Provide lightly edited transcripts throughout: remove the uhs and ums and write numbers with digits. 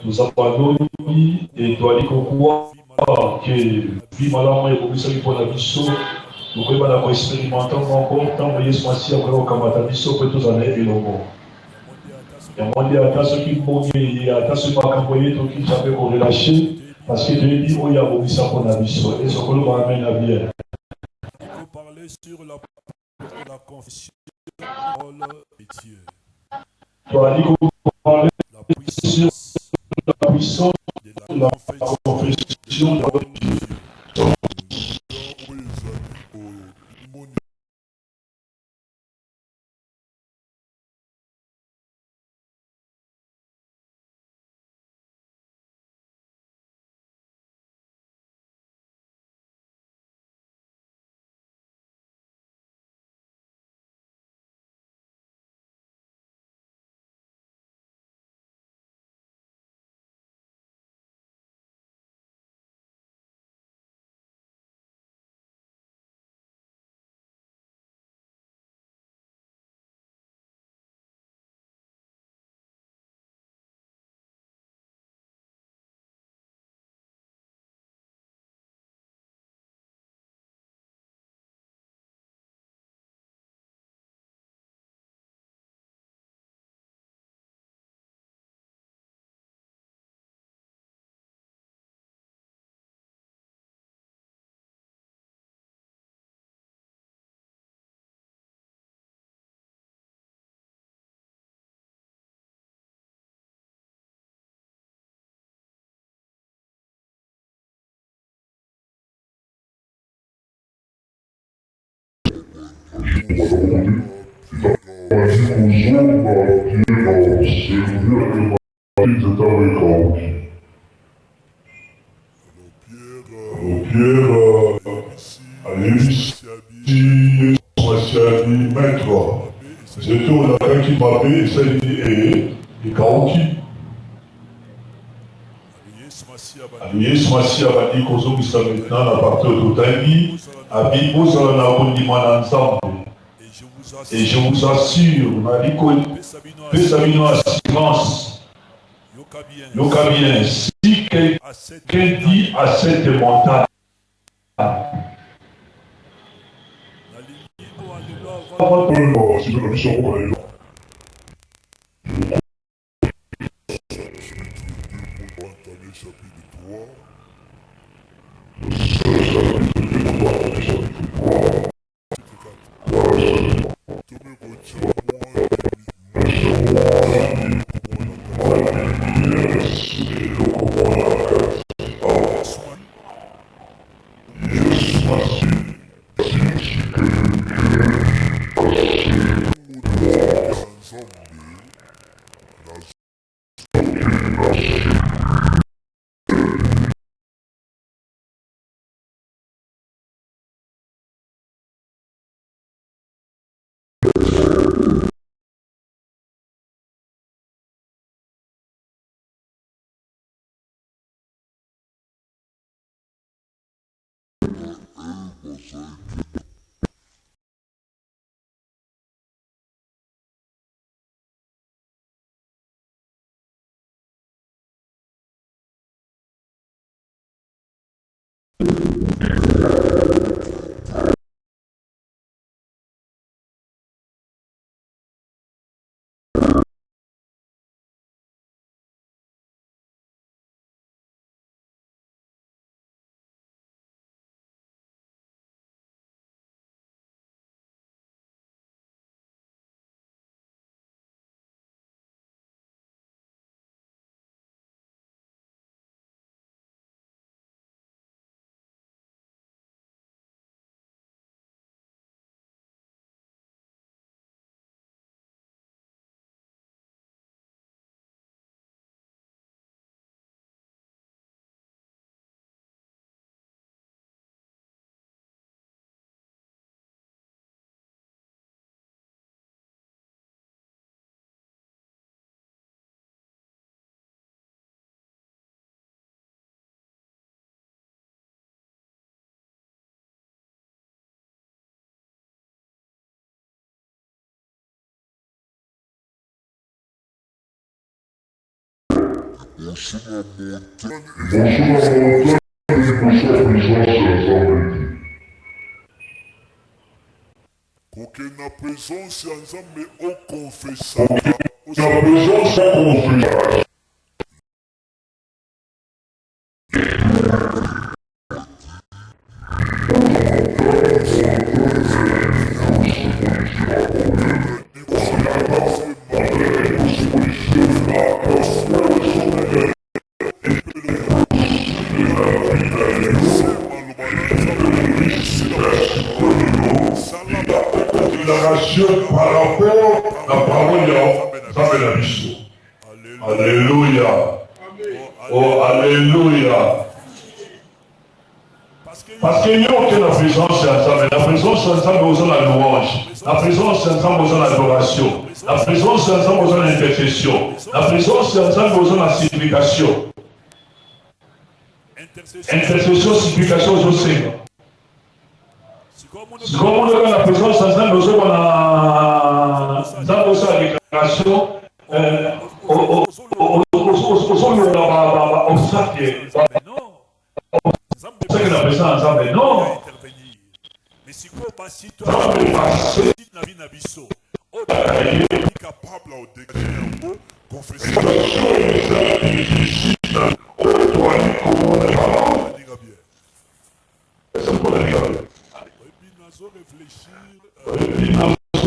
Nous abandonnons et doit aller croire que vie malheureusement est commis pour la mission. Nous pouvons expérimenter encore tant que Yesu Masiya kwa kamata biso kwetu za na bilongo. Ya monde ata soki mbongi ata soki makambo yetu ki jamais ko relâcher parce que Dieu dit oya komisa pour la mission. Et ce que nous amène à bien. Il faut parler sur la confession de Dieu. Doit aller parler La sur puissance la puissance de de la la confession de Dieu. Pierre alebisi masiani maître nzete oyo nakaki mabe esaleli ekauki yesu masiya bandi kozongisa maintenant na parti oyo totangi abi bozala na kondima na nzambe et je vous assure nali kopesa bino assurance yoka bien si quelqu'un dit à cette montagne Porque na présence ensemble au confessar. Na presença confessar. Par rapport à la parole de Bisso. Alléluia. Oh, alléluia. Parce qu'il n'y a aucune présence ensemble. La présence ensemble besoin de la louange. La présence ensemble besoin de l'adoration. La présence ensemble besoin de l'intercession. La présence ensemble besoin de la supplication. Intercession, supplication, je sais. C'est comme on a la présence ensemble besoin de la déclaration. Non. Mais si quoi passer toi na vie na biso. O capable au dégager un mot confesser.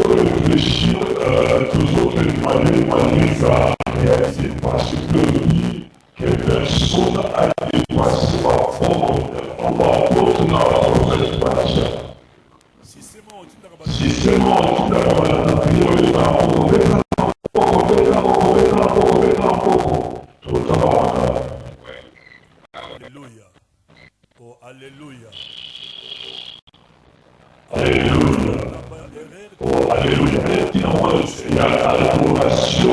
Réfléchir toujours d'une manière réalisée parce que personne a dépassé la forme on va apporter dans la réparation. Si seulement on dit la prière Alléluia. Oh, alléluia. Alléluia. Oh, alléluia. Il y a l'adoration.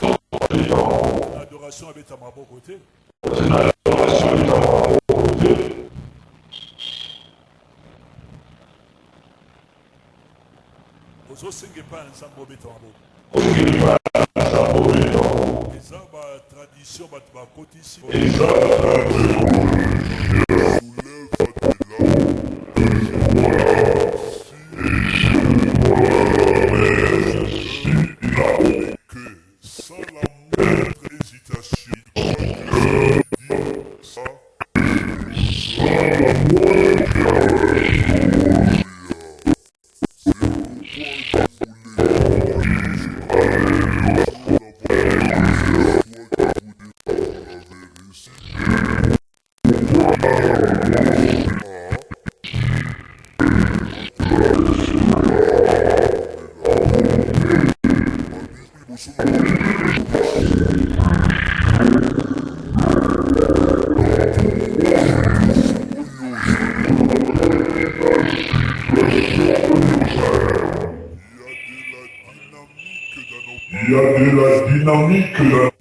L'adoration avec à ma bon côté. C'est l'adoration avec à ma bon côté. Ozo senge pas ensemble au béton. Et ça, ma tradition, ma côté ici. Et ça, sans la moindre hésitation, ça. Il y a de la dynamique là.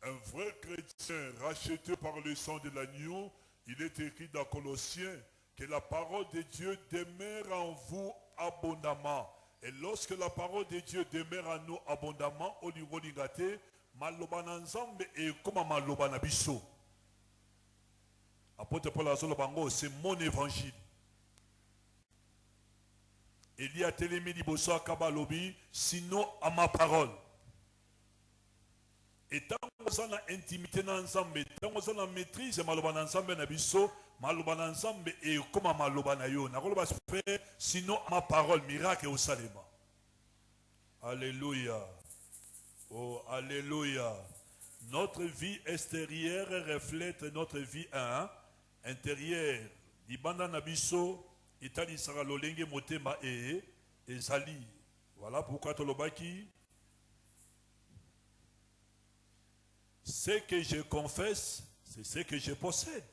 Un vrai chrétien racheté par le sang de l'agneau, il est écrit dans Colossiens que la parole de Dieu demeure en vous abondamment. Et lorsque la parole de Dieu demeure en nous abondamment, au niveau d'Ingate, maloba nzambe et comme maloba nabiso. Apôtre Paul Azolobango, c'est mon évangile. Il y a télémé liboso akabalobi, sinon à ma parole. Et tant qu'on a l'intimité ensemble, tant qu'on a la maîtrise, maloba ensemble nabiso, maloba ensemble et comme maloba nayo. Nakoloba faire sinon à ma parole, miracle au salema. Alléluia. Oh, alléluia. Notre vie extérieure reflète notre vie intérieure. Ibanda nabiso. Itali sera lolenge motema et zali. Voilà pourquoi tolobaki. Ce que je confesse, c'est ce que je possède.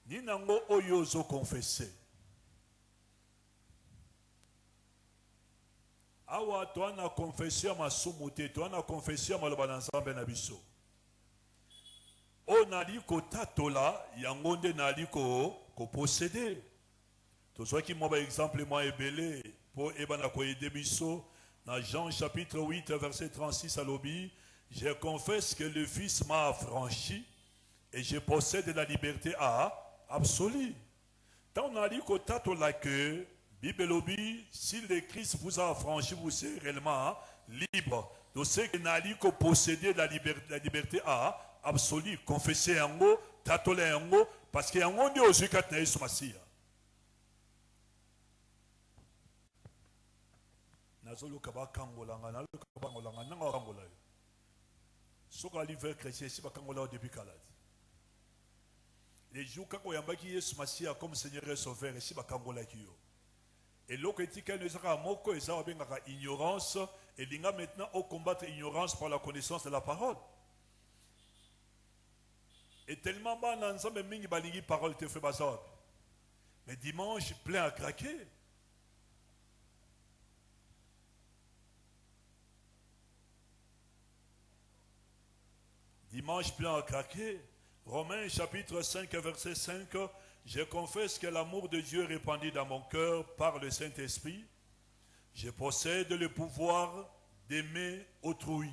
Ni nango oyozo confesser. Awa toana confession ma somote, toana confession ma loba ensemble na biso. On a dit ko tatola, yangonde na dit ko posséder. Tout ce qui m'a exemple moi ebele pour ebana ko aider biso Dans Jean chapitre 8, verset 36 à l'Obi, je confesse que le Fils m'a affranchi et je possède la liberté absolue. Tant on a dit qu'au tato la que, Bible l'Obi, si le Christ vous a affranchi, vous êtes réellement libre. Donc c'est que n'a dit que posséder la liberté absolue. Confesser en haut, tato la en haut, parce qu'il y a un monde aux yeux quand Naïs Massia. Nazolo kaba kangolanga, nalo kaba kangolanga, nanga kangola. Soka l'hiver chrétien, si ba kangola au début kalad. Les jours quand on y a qui Yesu Massia comme Seigneur et Sauveur, et si ba kangola kiyo. Et l'autre dit qu'il ne sera moko et ça va bien ignorance, et l'inga maintenant au combattre ignorance par la connaissance de la parole. Et tellement bas ensemble mingi balingi parole te fait bazar. Mais dimanche plein à craquer. Dimanche plein à craquer. Romains chapitre 5 verset 5. Je confesse que l'amour de Dieu est répandu dans mon cœur par le Saint-Esprit. Je possède le pouvoir d'aimer autrui.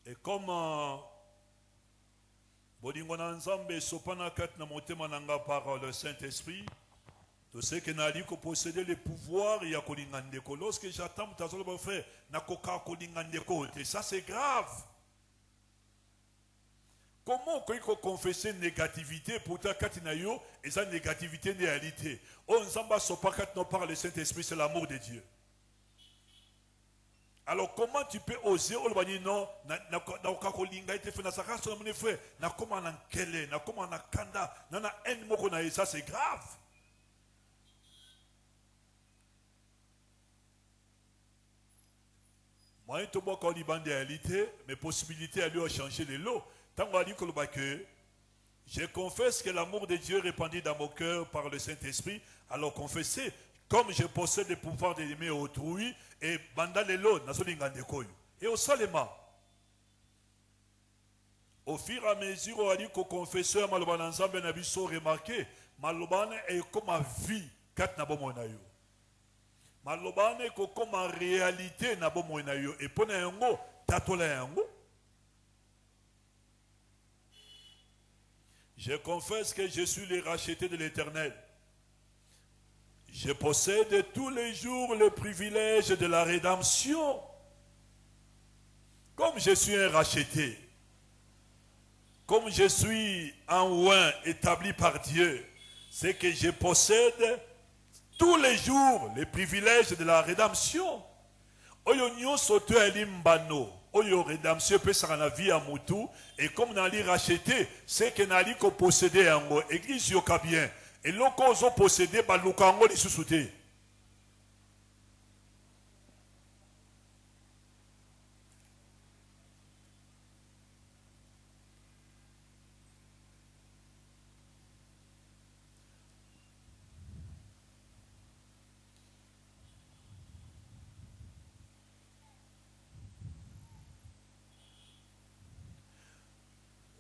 Et comme Bodingona Nzambe sopana kat na motema nanga par le Saint-Esprit, tout ce que n'a dit que posséder le pouvoir il y a kolingandeko. Lorsque j'attends tazolo ba frère na koka kolingandeko, et ça c'est grave. Comment on peut confesser négativité pour ta katinayo et sa négativité de réalité? On s'en sopakat non par le Saint-Esprit, c'est l'amour de Dieu. Alors comment tu peux oser olbani non na kolinga ite fait na saka so mon frère na comment na kele na comment na kanda na en moko na ça c'est grave. Moi to boko li bande réalité mes possibilités à lui ont changé les lots. Tant qu'on a dit que je confesse que l'amour de Dieu répandit dans mon cœur par le Saint-Esprit, alors confessez, comme je possède le pouvoir d'aimer autrui, et banda lelo, et au seulement. Au fur et à mesure, on a dit qu'au confesseur, Maloban ensemble, Nabiso remarqué, Maloban est comme ma vie, kat nabomonayo. Maloban est comme ma réalité nabomonayo, et pour un mot, tatola un mot. Je confesse que je suis le racheté de l'Éternel. Je possède tous les jours le privilège de la rédemption. Comme je suis un racheté, comme je suis un oint établi par Dieu, c'est que je possède tous les jours le privilège de la rédemption. Oyonyo soto elimbano. Oyo rédemption peut s'en la vie à Moutou et comme on a dit racheté c'est que n'a dit qu'on possédait en haut église yoka bien et l'on ont possédé par l'oukango les sous-soutés.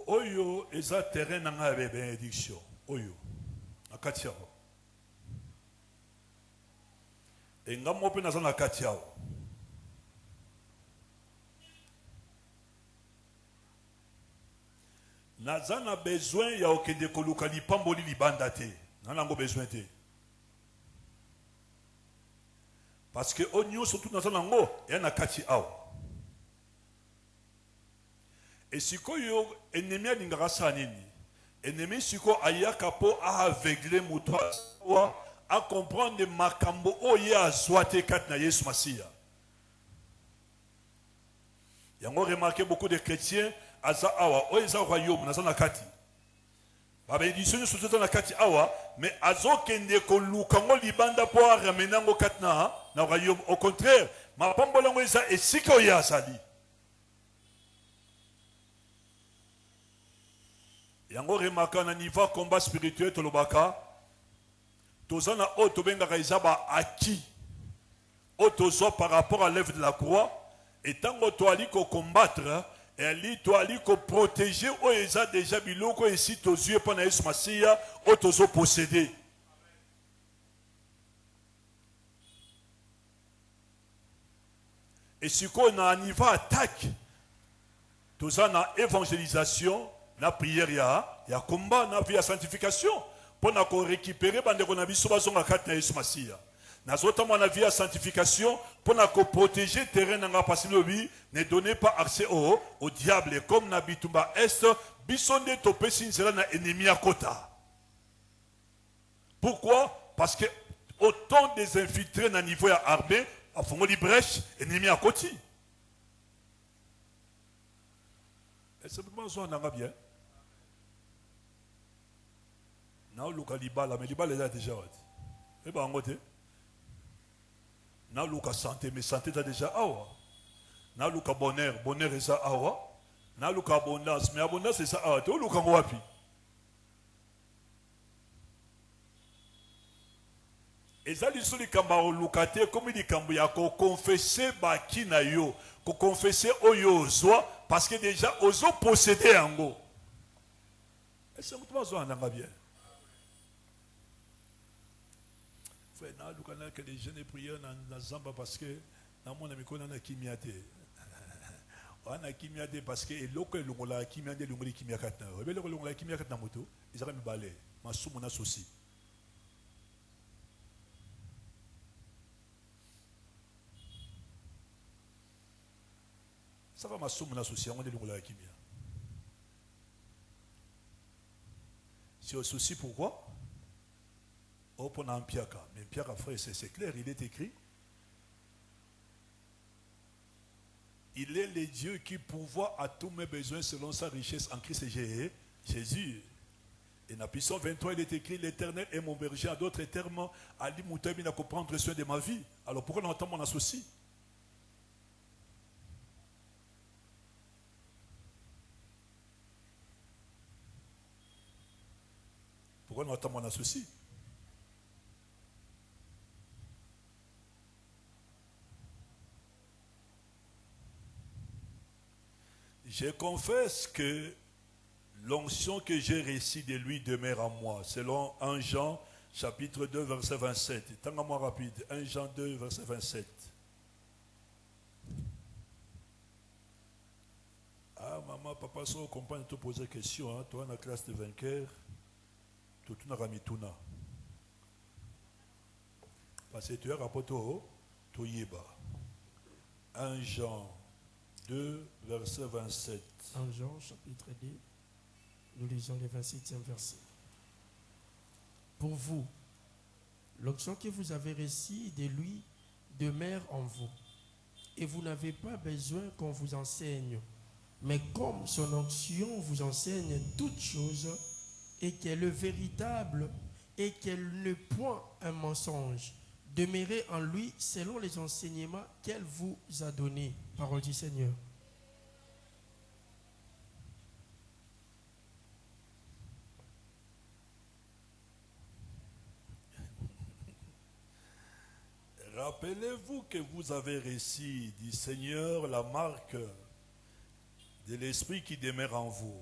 Oyo eza terrain nanga be bénédiction. Oyo akatia. Et ngamo pe naza na katia. Naza na besoin ya okende koluka lipamboli libanda te. Nanango besoin te. Parce que onyo surtout naza nango ya na kati awa. Et si koyo ennemi alingaka sa nini ennemi siko ayaka po a aveugler moto a comprendre makambo oye azwa te kati na Yesu Masia. Yango remarqué beaucoup de chrétiens aza awa oye za royaume na na kati ba bénédiction surtout na kati awa mais azo kende ko lukango libanda po a ramenango kati na royaume. Au contraire mapambolango eza esika oye azali. Yango remaka na niveau combat spirituel tolobaka tozana auto bengaka izaba acquis auto par rapport à l'œuvre de la croix et tango to ali ko combattre et ali to ali ko protéger o eza déjà biloko ici to yeux pendant Yesu Masia auto zo posséder. Et si on a un niveau attaque, tout ça, na évangélisation, na prière, il y a combat, na vie à sanctification. Pour nous récupérer, on a vu sur la carte de Yesu. Nous avons la vie à sanctification pour nous protéger le terrain parce que ne donnez pas accès au diable. Et comme na bitumba est, bisonde topé sinzela na ennemi à kota. Pourquoi? Parce que autant des infiltrés na niveau à armée, à fond de brèche, ennemi à côté. Et c'est vraiment ça, on a bien. Now look at Libala, mais Libala est déjà. Et bien, en côté. Now look at santé, mais santé est déjà. Awa. Now look at bonheur, bonheur est ça. Awa. Now look at abondance, mais abondance c'est ça. Awa. Tu look at wapi. Et ça, les gens qui ont locaté, comme ils disent, qu'ils ont confessé Bakina yo, qu'ils ont confessé Oyo Zoa, parce que déjà, ils ont possédé en go. Et c'est tout ça, on a bien. Frère, nous avons que les jeunes prières dans Zamba parce que dans mon ami, on a kimiate. On a kimiate parce que l'autre, on a kimiate, on a kimiate. On a kimiate dans moto, ils ont mis balai. Ma sou mon associé. Ça va ma sou mon associé, on est le la kimia. C'est un souci pourquoi? Oh, pour un piaka. Mais piaka, frère, c'est clair, il est écrit. Il est le Dieu qui pourvoit à tous mes besoins selon sa richesse en Christ Jésus. Et dans Psaume 23, il est écrit, l'Éternel est mon berger. À d'autres termes, Ali Moutabi n'a qu'à prendre soin de ma vie. Alors pourquoi on entend mon associé? Pourquoi on entend mon associé? Je confesse que l'onction que j'ai reçue de lui demeure en moi, selon 1 Jean, chapitre 2, verset 27. Tant à moi rapide, 1 Jean 2, verset 27. Ah, maman, papa, si on comprend, te poser une question, hein, toi, dans la classe de vainqueur, tout le monde a mis tout. Parce que tu as rapporté au Yéba. 1 Jean 2, verset 27. 1 Jean, chapitre 2, nous lisons le 27e verset. Pour vous, l'onction que vous avez reçue de lui demeure en vous, et vous n'avez pas besoin qu'on vous enseigne. Mais comme son onction vous enseigne toutes choses, et qu'elle est véritable, et qu'elle n'est point un mensonge, demeurez en lui selon les enseignements qu'elle vous a donnés. Parole du Seigneur. Rappelez-vous que vous avez reçu du Seigneur la marque de l'Esprit qui demeure en vous.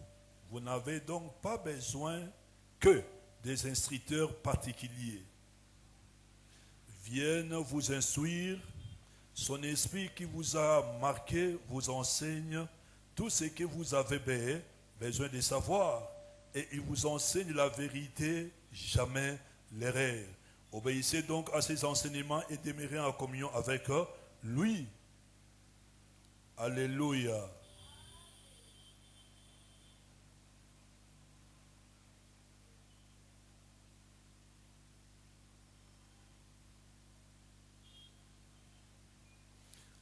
Vous n'avez donc pas besoin que des instructeurs particuliers viennent vous instruire. Son esprit qui vous a marqué vous enseigne tout ce que vous avez besoin de savoir. Et il vous enseigne la vérité, jamais l'erreur. Obéissez donc à ses enseignements et demeurez en communion avec lui. Alléluia.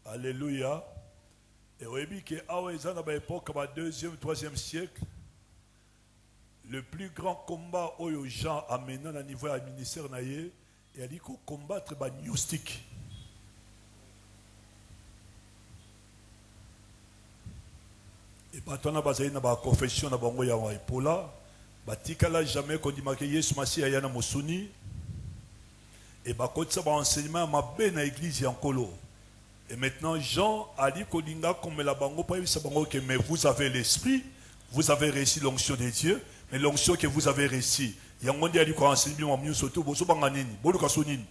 Alléluia. Et vous voyez que à l'époque, au 2e, 3e siècle, le plus grand combat aux gens amenant à niveau du ministère, il a dit qu'on combattre les gnostiques. Et maintenant, on a une confession de Bango Yawa Epola. Batikala jamais qu'on dit que Yesu Massi ayana Mosuni. Et quand ça va enseignement ma belle na église en colo. Et maintenant, Jean a dit qu'Olinga comme la bango pas que mais vous avez l'esprit, vous avez reçu l'onction de Dieu, mais l'onction que vous avez reçue, il y a un monde qui a dit qu'on enseignement mieux surtout boso banganini, boluka sonini.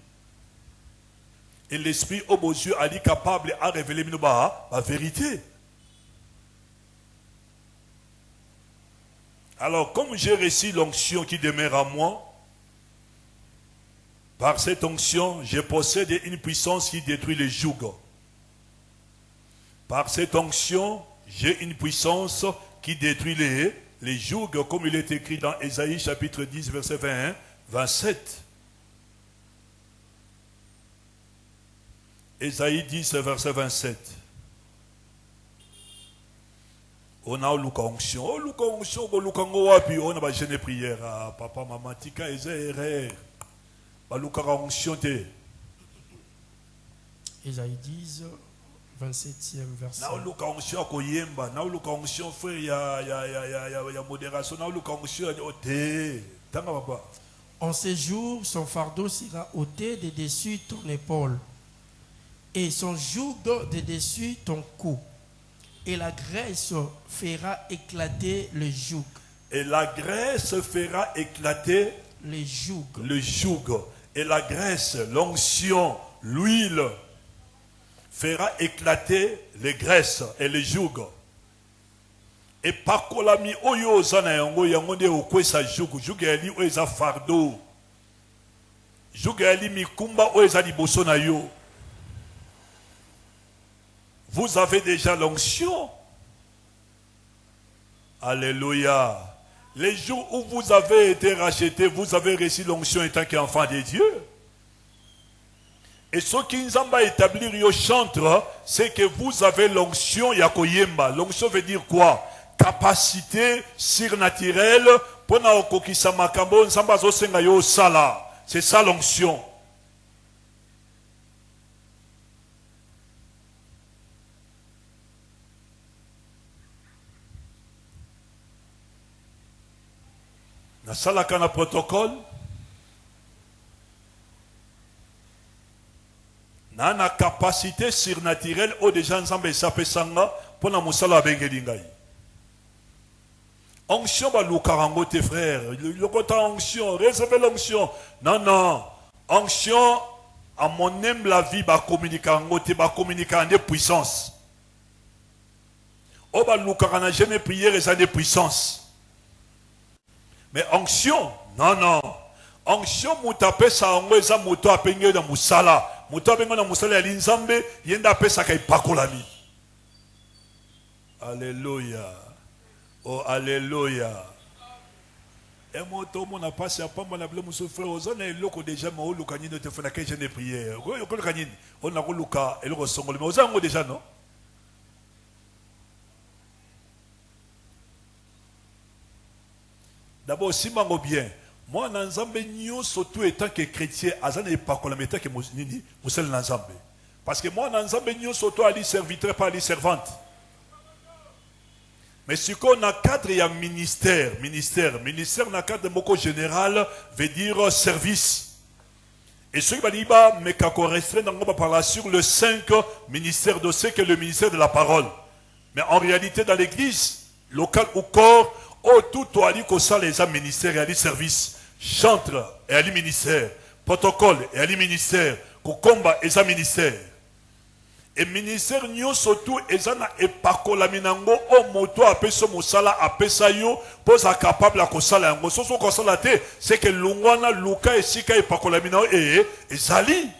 Et l'esprit au beau Dieu est capable à révéler la vérité. Alors, comme j'ai reçu l'onction qui demeure à moi, par cette onction, je possède une puissance qui détruit les jougs. Par cette onction, j'ai une puissance qui détruit les jougs, comme il est écrit dans Ésaïe chapitre 10, verset 21, 27. Ésaïe 10, verset 27. On a l'onction. On a l'onction, on a jeune prière. Papa, maman, tika, ezere. Ésaïe 10, 27e verset. En ces jours, son fardeau sera ôté de dessus ton épaule, et son joug de dessus ton cou, et la graisse fera éclater le joug. Et la graisse fera éclater le joug. Le joug. Et la graisse, l'onction, l'huile fera éclater les graisses et les jougs. Et par kolami oyo zana yango yango de okwesa joug, joug eli oeza fardeau. Joug eli mikumba oeza liboso na yo. Vous avez déjà l'onction. Alléluia. Les jours où vous avez été racheté, vous avez reçu l'onction étant qu'enfant de Dieu. Et ce qui nous a établi au chantre, c'est que vous avez l'onction yakoyemba. L'onction veut dire quoi? Capacité surnaturelle pour na okokisa makambo nzamba zo senga yo sala. C'est ça l'onction. Na salaka na protocole na capacité surnaturelle au déjà nzambe sapesanga pona musala abengeli ngai. Onction ba lukarango tes frères, le côté onction, recevez l'onction. Non, onction à mon aime la vie ba communicango te ba communiquer des puissances. O ba lukarana jamais prière et des puissances. Mais onction, non. Onction mutape sa ongweza muto apenge na musala. Muto apenge na musala ya linzambe, yenda pesa kai pakolami. Alléluia. Oh, alléluia. Et moi, tout le monde a passé à Pamba, on a blé moussou frère, on a eu l'eau déjà, mais on a eu l'occasion de faire la question de prière. On a eu l'occasion, on a eu l'occasion, et l'occasion, mais on a eu déjà, non? D'abord, si je bien, moi, dans Nzambe, surtout étant que chrétien, je n'ai pas comme étant que Moussel Nzambe. Parce que moi, dans Nzambe, surtout, je suis serviteur, pas servante. Mais ce qu'on a cadre, il y a ministère. Ministère, dans le cadre de mot général, veut dire service. Et ce qui va dire, mais quand on restreint, on va parler sur le 5 ministère de ce que le ministère de la parole. Mais en réalité, dans l'église, locale ou corps, tout a dit que ça, les ministères et les services, chantre et les ministères, protocole et les ministères, combat et les ministères. Et ministère nyo surtout ezana epakola minango o moto apeso musala apesa yo posa capable la kosala yango soso kosala te c'est que lungwana luka esika epakola minango ezali.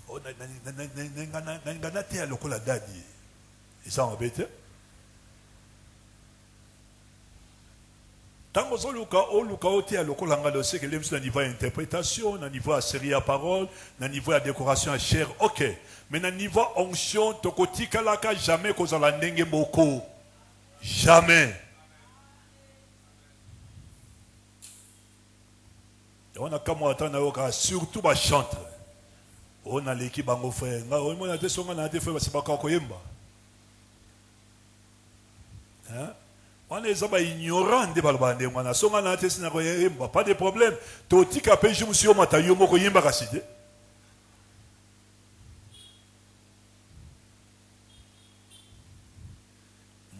Oh nangana te alokola dadi. Eza embêté. Tant que c'est que le niveau d'interprétation, le niveau de série à parole, le niveau de décoration à chair, ok. Mais le niveau onction, tokoti kalaka jamais qu'on a l'endenge moko. Jamais. On a comme attendre surtout ba chantre. On a l'équipe bango frère. On a des sons, on a des frères, c'est pas encore yemba. Hein? On est ignorant de balbande, on a son pas de problème. Toti kapé je me suis au matayo moko yimba kaside.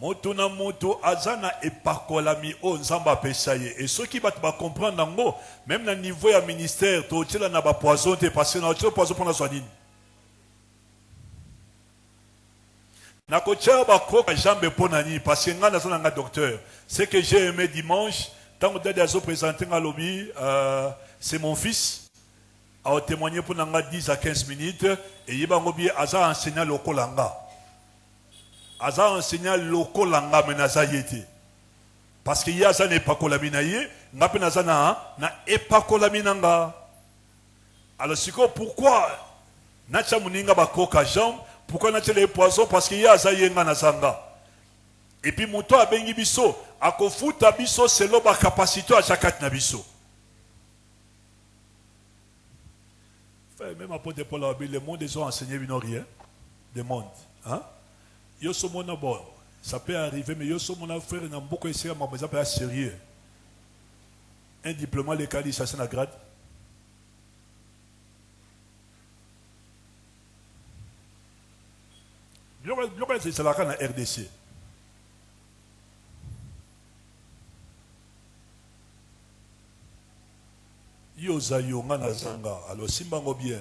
moto na moto azana epakolami o nzamba pesaye et ceux qui va comprendre nango même na niveau ya ministère to tela na ba poison te parce que na tela poison pour la soigner na ko tia ba kroka jambe ponani parce que nga na zona nga docteur c'est que j'ai aimé dimanche tant que dada zo présenter nga lobby c'est mon fils a témoigné pour nga 10 à 15 minutes et yiba ngobi aza enseignant lokolanga aza enseignant lokolanga menaza yete parce que ya za ne pakolami na ye ngape na za na epakolami nanga alors siko pourquoi na cha muninga ba kroka jambe pourquoi na les poisons parce que ya za yenga na zanga et puis moto abengi biso akofuta biso selon ba capacité à chaque na biso. Même apôtre Paul a dit le monde ils ont enseigné ils n'ont rien des mondes hein yo so mona bon ça peut arriver mais yo so mona frère na beaucoup essayer ma besoin pas sérieux un diplôme les cali ça c'est la grade bien c'est la kana RDC alors simbango bien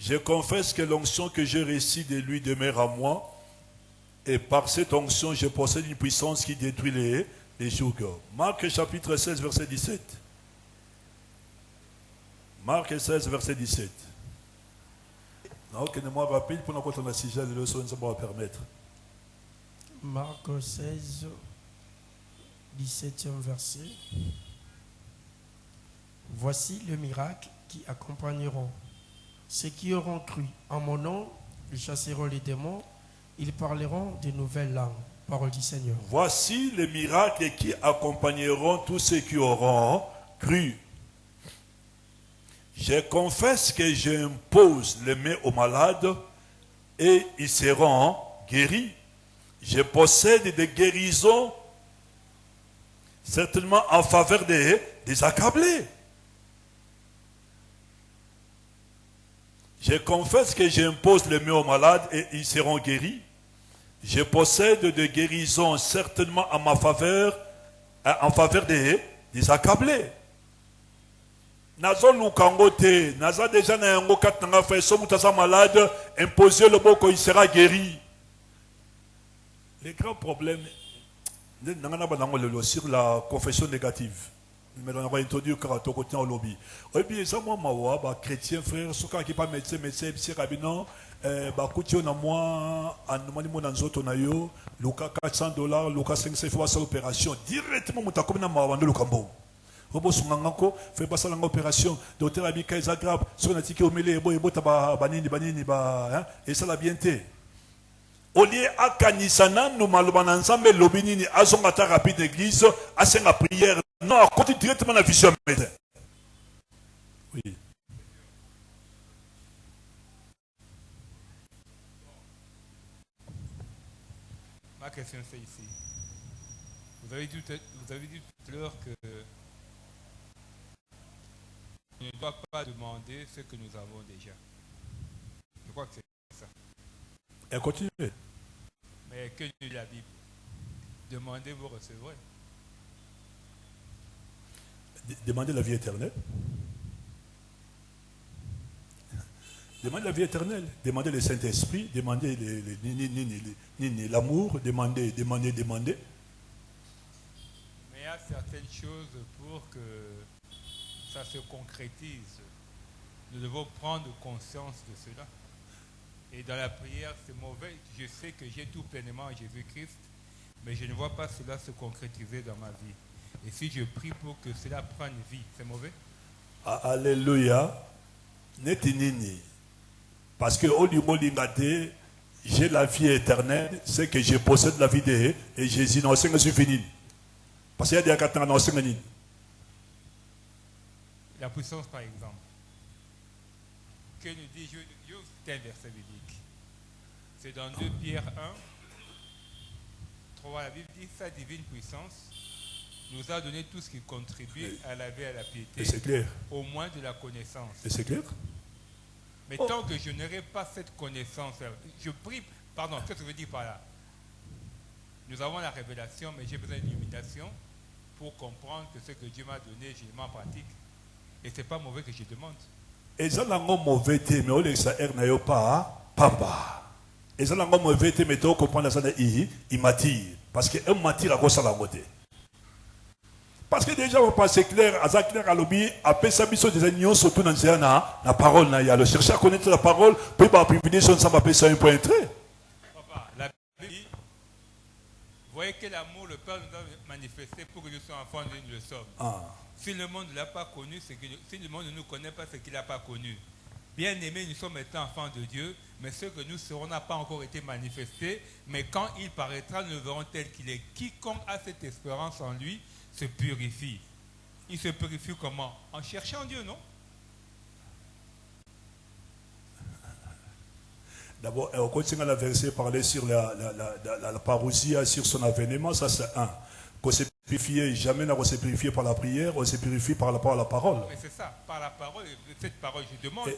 je confesse que l'onction que je récite de lui demeure à moi et par cette onction je possède une puissance qui détruit les jougs. Marc chapitre 16 verset 17. Marc 16 verset 17. Ok, moi rapide pour nous la sujet de leçon ça va permettre. Marc 16 17e verset. Voici le miracle qui accompagneront ceux qui auront cru. En mon nom, ils chasseront les démons, ils parleront de nouvelles langues. Parole du Seigneur. Voici les miracles qui accompagneront tous ceux qui auront cru. Je confesse que j'impose les mains aux malades et ils seront guéris. Je possède des guérisons certainement en faveur des accablés. Je confesse que j'impose les mains aux malades et ils seront guéris. Je possède des guérisons certainement en ma faveur, en faveur des accablés. Nazo lukangote, naza déjà na yango kat nanga fait so mutaza malade, imposer le boko il sera guéri. Les grands problèmes sur la confession négative. Mais on va introduire karato côté au lobby. Et puis ça moi mawa ba chrétien frère soka qui pas médecin psy rabinon ba kuti na moi anumani mo na nzoto na yo luka $400 luka 500 fois sa opération directement mutakomi na mawa ndo lukambo. Robo sungangako fait passer l'opération docteur Abika Isagrab sur na tiki omele ebo taba banini ba hein et ça la bienté. Au lieu à kanisana nous malobana ensemble lobinini azongata rapide église à senga prière non continue directement la vision médecin. Oui. Ma question c'est ici. Vous avez dit tout à l'heure que on ne doit pas demander ce que nous avons déjà. Je crois que c'est ça. Et continuez. Mais que dit la Bible? Demandez, vous recevrez. Demandez la vie éternelle. Demandez la vie éternelle. Demandez le Saint-Esprit. Demandez l'amour. Demandez. Mais il y a certaines choses pour que ça se concrétise. Nous devons prendre conscience de cela. Et dans la prière, c'est mauvais. Je sais que j'ai tout pleinement en Jésus-Christ, mais je ne vois pas cela se concrétiser dans ma vie. Et si je prie pour que cela prenne vie, c'est mauvais? Alléluia. Netinini. Parce que au niveau l'ingate, j'ai la vie éternelle, c'est que je possède la vie de et Jésus non c'est que je finis. Parce qu'il y a des cas non c'est que la puissance par exemple. Que nous dit c'est un verset biblique. C'est dans 2 Pierre 1. 3, la Bible dit sa divine puissance nous a donné tout ce qui contribue à la vie et à la piété. Et c'est clair. Au moins de la connaissance. Et c'est clair. Mais tant que je n'aurai pas cette connaissance, je prie, pardon, qu'est-ce que je veux dire par là? Nous avons la révélation, mais j'ai besoin d'illumination pour comprendre que ce que Dieu m'a donné, je le mets en pratique. Et ce n'est pas mauvais que je demande. Et ça n'a pas mauvais, mais on ça n'a pas papa. Et ça n'a pas mauvais, mais tu comprends ça il m'attire. Parce qu'un m'attire à cause de la beauté. Parce que déjà, on passe clair, à clair à l'objet, après ça, il y a des agneaux, surtout dans la parole. Il y a le chercher à connaître la parole, puis par privilégier, ça va passer un point entrée. Papa, la Bible dit, vous voyez que l'amour, le Père nous a manifesté pour que nous soyons enfants de Dieu, nous le sommes. Ah. Si le monde ne l'a pas connu, c'est que si le monde ne nous connaît pas, c'est qu'il n'a pas connu. Bien aimés, nous sommes étant enfants de Dieu, mais ce que nous serons n'a pas encore été manifesté. Mais quand il paraîtra, nous le verrons tel qu'il est. Quiconque a cette espérance en lui se purifie. Il se purifie comment? En cherchant Dieu, non? D'abord, on continue à la verset parler sur la parousie, sur son avènement, ça c'est un. Qu'on s'est purifié, jamais n'a se purifié par la prière, on s'est purifié par rapport à la parole. Mais c'est ça, par la parole, cette parole, je demande.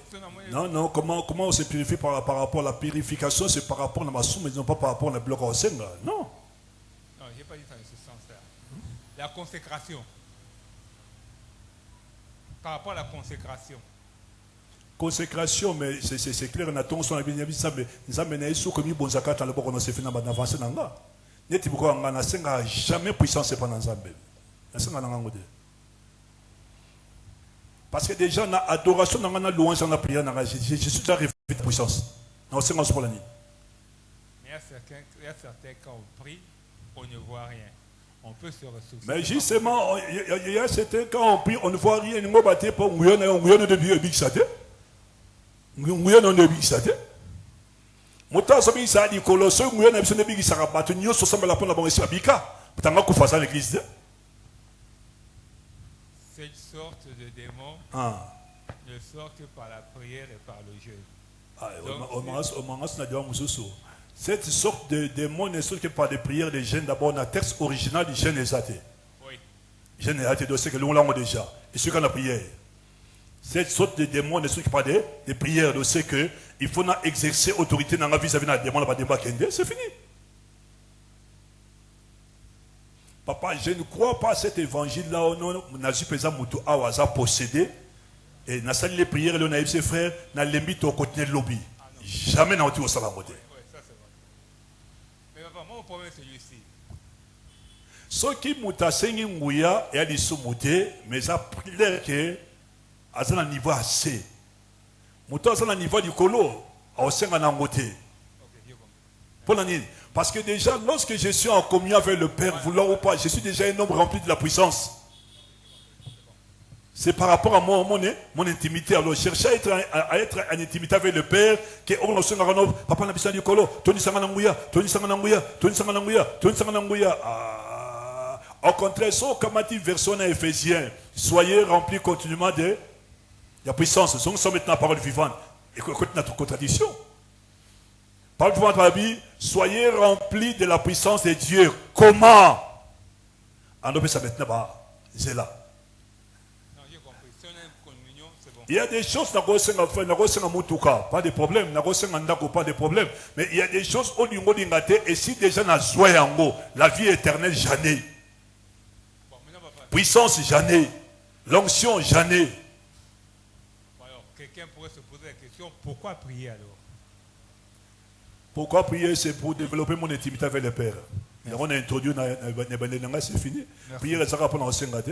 Non, comment on s'est purifié par rapport à la purification, c'est par rapport à ma somme, mais non pas par rapport à la bloc en scène. Non. Non, je n'ai pas dit ça dans ce sens-là. La consécration. Par rapport à la consécration. Consécration, mais c'est clair, on a ton son à bien ça, mais nous avons mené sous comme il bon zakat dans le bon on s'est fait dans l'avancée dans là. N'est-ce pourquoi on n'a jamais puissance pendant Zambé. Parce que déjà, dans l'adoration, dans la louange, dans la prière, je suis déjà arrivé à la puissance. Dans le pour la nuit. Mais il y a certains, quand on prie, on ne voit rien. On peut se ressourcer. Mais justement, il y a certains, quand on prie, on ne voit rien. On ne voit pas, on ne de Dieu, big saté. On ne de big saté. Mota sobi sa di Colosse, on ne de big sarabate. Nous sommes la bonne bonne bika. Tanga ku face à l'église. Cette sorte de démon ne sort que par la prière et par le jeûne. Cette sorte de démon ne sort que par des prières et des jeûnes. D'abord, dans le texte original du jeûne est athée. Oui. Jeûne est athée, donc c'est que l'on l'a déjà. Et ce qu'on a prière. Cette sorte de démon ne sort que par des prières. Donc c'est que il faut exercer autorité dans la vis-à-vis d'un démon, c'est fini. Papa, je ne crois pas à cet évangile-là. On a dit, par exemple, Awaza possédé. Et dans les prières, on a dit, ses frères, dans les mythes au côté de lobby. Jamais dans le salamodé. Oui, ça c'est vrai. Mais papa, mon problème c'est celui-ci. Ce qui m'a sengi mouya et a dit sous-mouté, mais ça a l'air que, à un niveau assez. Mouta, à un niveau du colo, au sein d'un côté. Pour l'année. Parce que déjà, lorsque je suis en communion avec le Père, voulant ou pas, je suis déjà un homme rempli de la puissance. C'est par rapport à mon intimité. Alors, chercher à être en intimité avec le Père, que on a besoin de papa n'a besoin du colo, Tony Sangananguya, Tony Sangananguya, Tony Sangananguya, Tony Sangananguya. Au contraire, ce qu'on dit version à Éphésiens, soyez remplis continuellement de la puissance. Nous sommes maintenant la parole vivante. Écoute notre contradiction. Parole vivante de la Bible, soyez remplis de la puissance de Dieu. Comment? En fait, ça maintenant, c'est là. Il y a des choses, pas de problème, pas de problème. Mais il y a des choses au niveau de et si déjà la vie éternelle, jamais. Puissance, jamais. L'onction, jamais. Alors, quelqu'un pourrait se poser la question, pourquoi prier alors? Pourquoi prier? C'est pour développer mon intimité avec le Père. Et on a introduit, c'est fini. Prier, ça va prendre en 5 ans.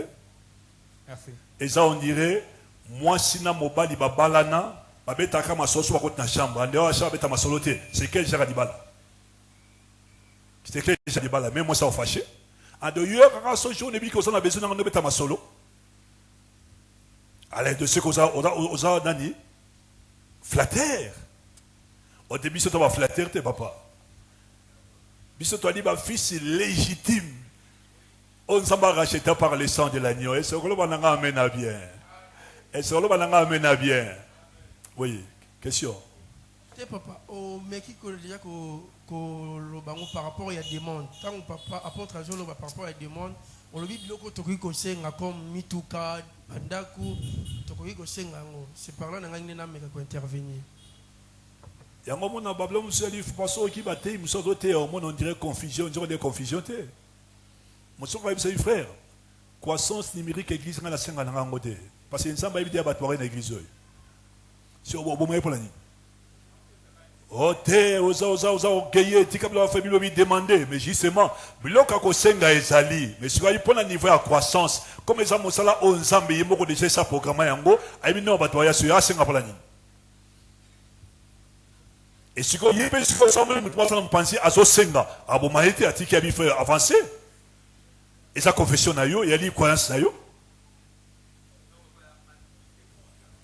Merci. Et ça, on dirait, moi, si na mobali babalana, babeta kama soso wa kota chambre, ande wa chambre beta masolote, c'est quel genre d'ibala? C'est quel genre d'ibala? Même moi, ça va fâcher. En d'ailleurs, quand ce jour, on a besoin de beta masolo. Allez, de ce qu'on a nani, flatteur. Au début, c'est toi flatteur, t'es papa. Bisous, toi, dit, ma fils légitime. On s'en va racheter par le sang de l'agneau. Et ce que l'on a amené à bien. Et ce que l'on a amené à bien. Oui, question. Papa, au mec qui déjà par rapport à la demande. Tant que papa, apôtre Jean, par rapport à la demande, on le dit que c'est comme Mituka, Andaku, c'est par là que nous avons intervenir. Il y a un moment dans la Bible, il on dirait confusion, on dirait des confusions. Monsieur le frère, croissance numérique église, parce que nous sommes dans l'église. Si on va pour la nuit. Oh, demander, mais justement, mais si vous avez un niveau de croissance, comme les hommes sont on zambe, ils ont déjà ça programme yango, aïe non batoya sur ya senga pour et si vous avez pensé à ce senga, à bon maïté à tiki abi fait avancer, et sa confession na yo, et ali croyance na yo.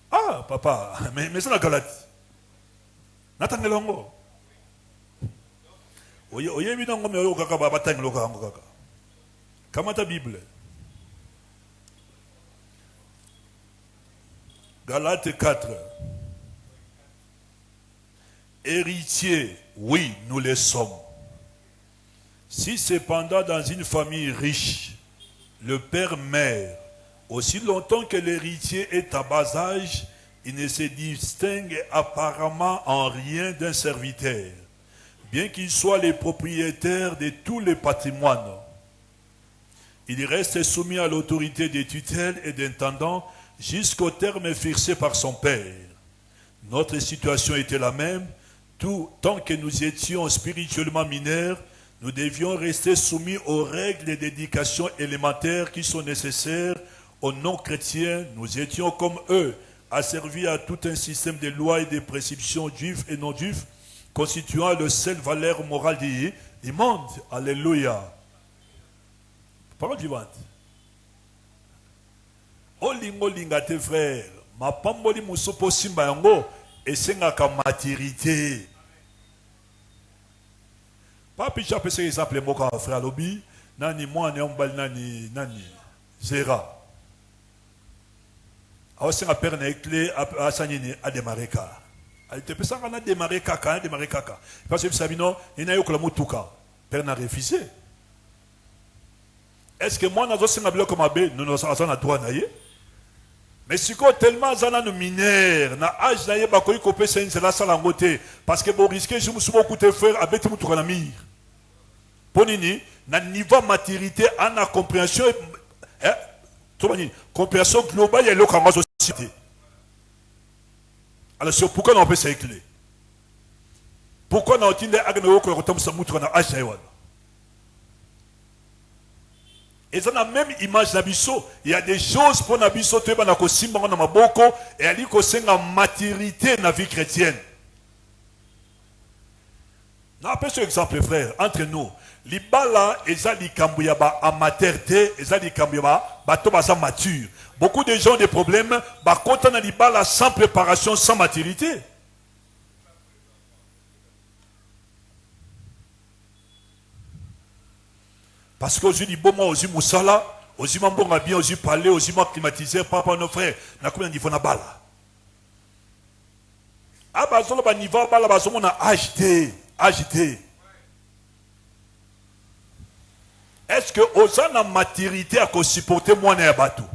Ah papa, mais ça la galate. Natangelongo. Oye binongo me oyo kaka baba tangeloka yango kaka. Kamata Bible. Galates 4. Héritiers, oui, nous les sommes. Si cependant dans une famille riche, le père meurt, aussi longtemps que l'héritier est à bas âge, il ne se distingue apparemment en rien d'un serviteur, bien qu'il soit le propriétaire de tous les patrimoines. Il reste soumis à l'autorité des tutelles et d'intendants jusqu'au terme fixé par son père. Notre situation était la même. Tant que nous étions spirituellement mineurs, nous devions rester soumis aux règles d'éducation élémentaires qui sont nécessaires aux non-chrétiens. Nous étions comme eux, asservis à tout un système de lois et de prescriptions juifs et non-juifs, constituant le seul valeur morale du monde. Alléluia. Parole vivante. Olingo lingate frère, ma pamboli musopo simba yango, et sengaka maturité. Pas picha pese exemple moka frère lobi, nani moi ne ombal nani zera. Aosenga père na clé a sanini a démarrer ka. A te pesa kana démarrer kaka. Parce que Sabino, il n'a eu que la mutuka. Père n'a refusé. Est-ce que moi nazo senga bilo comme abe, nous nous avons na droit naie? Mais si quoi tellement zana nous mineurs, na âge naie ba koyi kopé c'est la sala ngote parce que bon risquer je me suis beaucoup de frères abeti mutuka na mir. Ponini na niveau maturité en a compréhension compréhension globale et locale société. Alors sur pourquoi on peut s'éclairer? Pourquoi on a-t-il agno ko retombe sa mutuka na âge naie? Et ça la même image d'Abisso. Il y a des choses pour Nabisso, tu es dans le simba dans ma boko, et elle dit que c'est la maturité dans la vie chrétienne. N'appelle ce exemple, frère, entre nous. Libala, et ça dit Kambuyaba amateur, et ça dit Kambuyaba, bateau mature. Beaucoup de gens ont des problèmes, bah, quand on a Libala sans préparation, sans maturité. Parce qu'aujourd'hui, bon, moi, aujourd'hui, Moussala, aujourd'hui, bon, bien, aujourd'hui, parler, aujourd'hui, climatisé, par rapport à nos frères, n'a combien de niveau na bala. Ah, bah, sur le niveau, bala, bah, on a agité. Est-ce que, aux gens, la maturité, à supporter moi, n'a pas tout?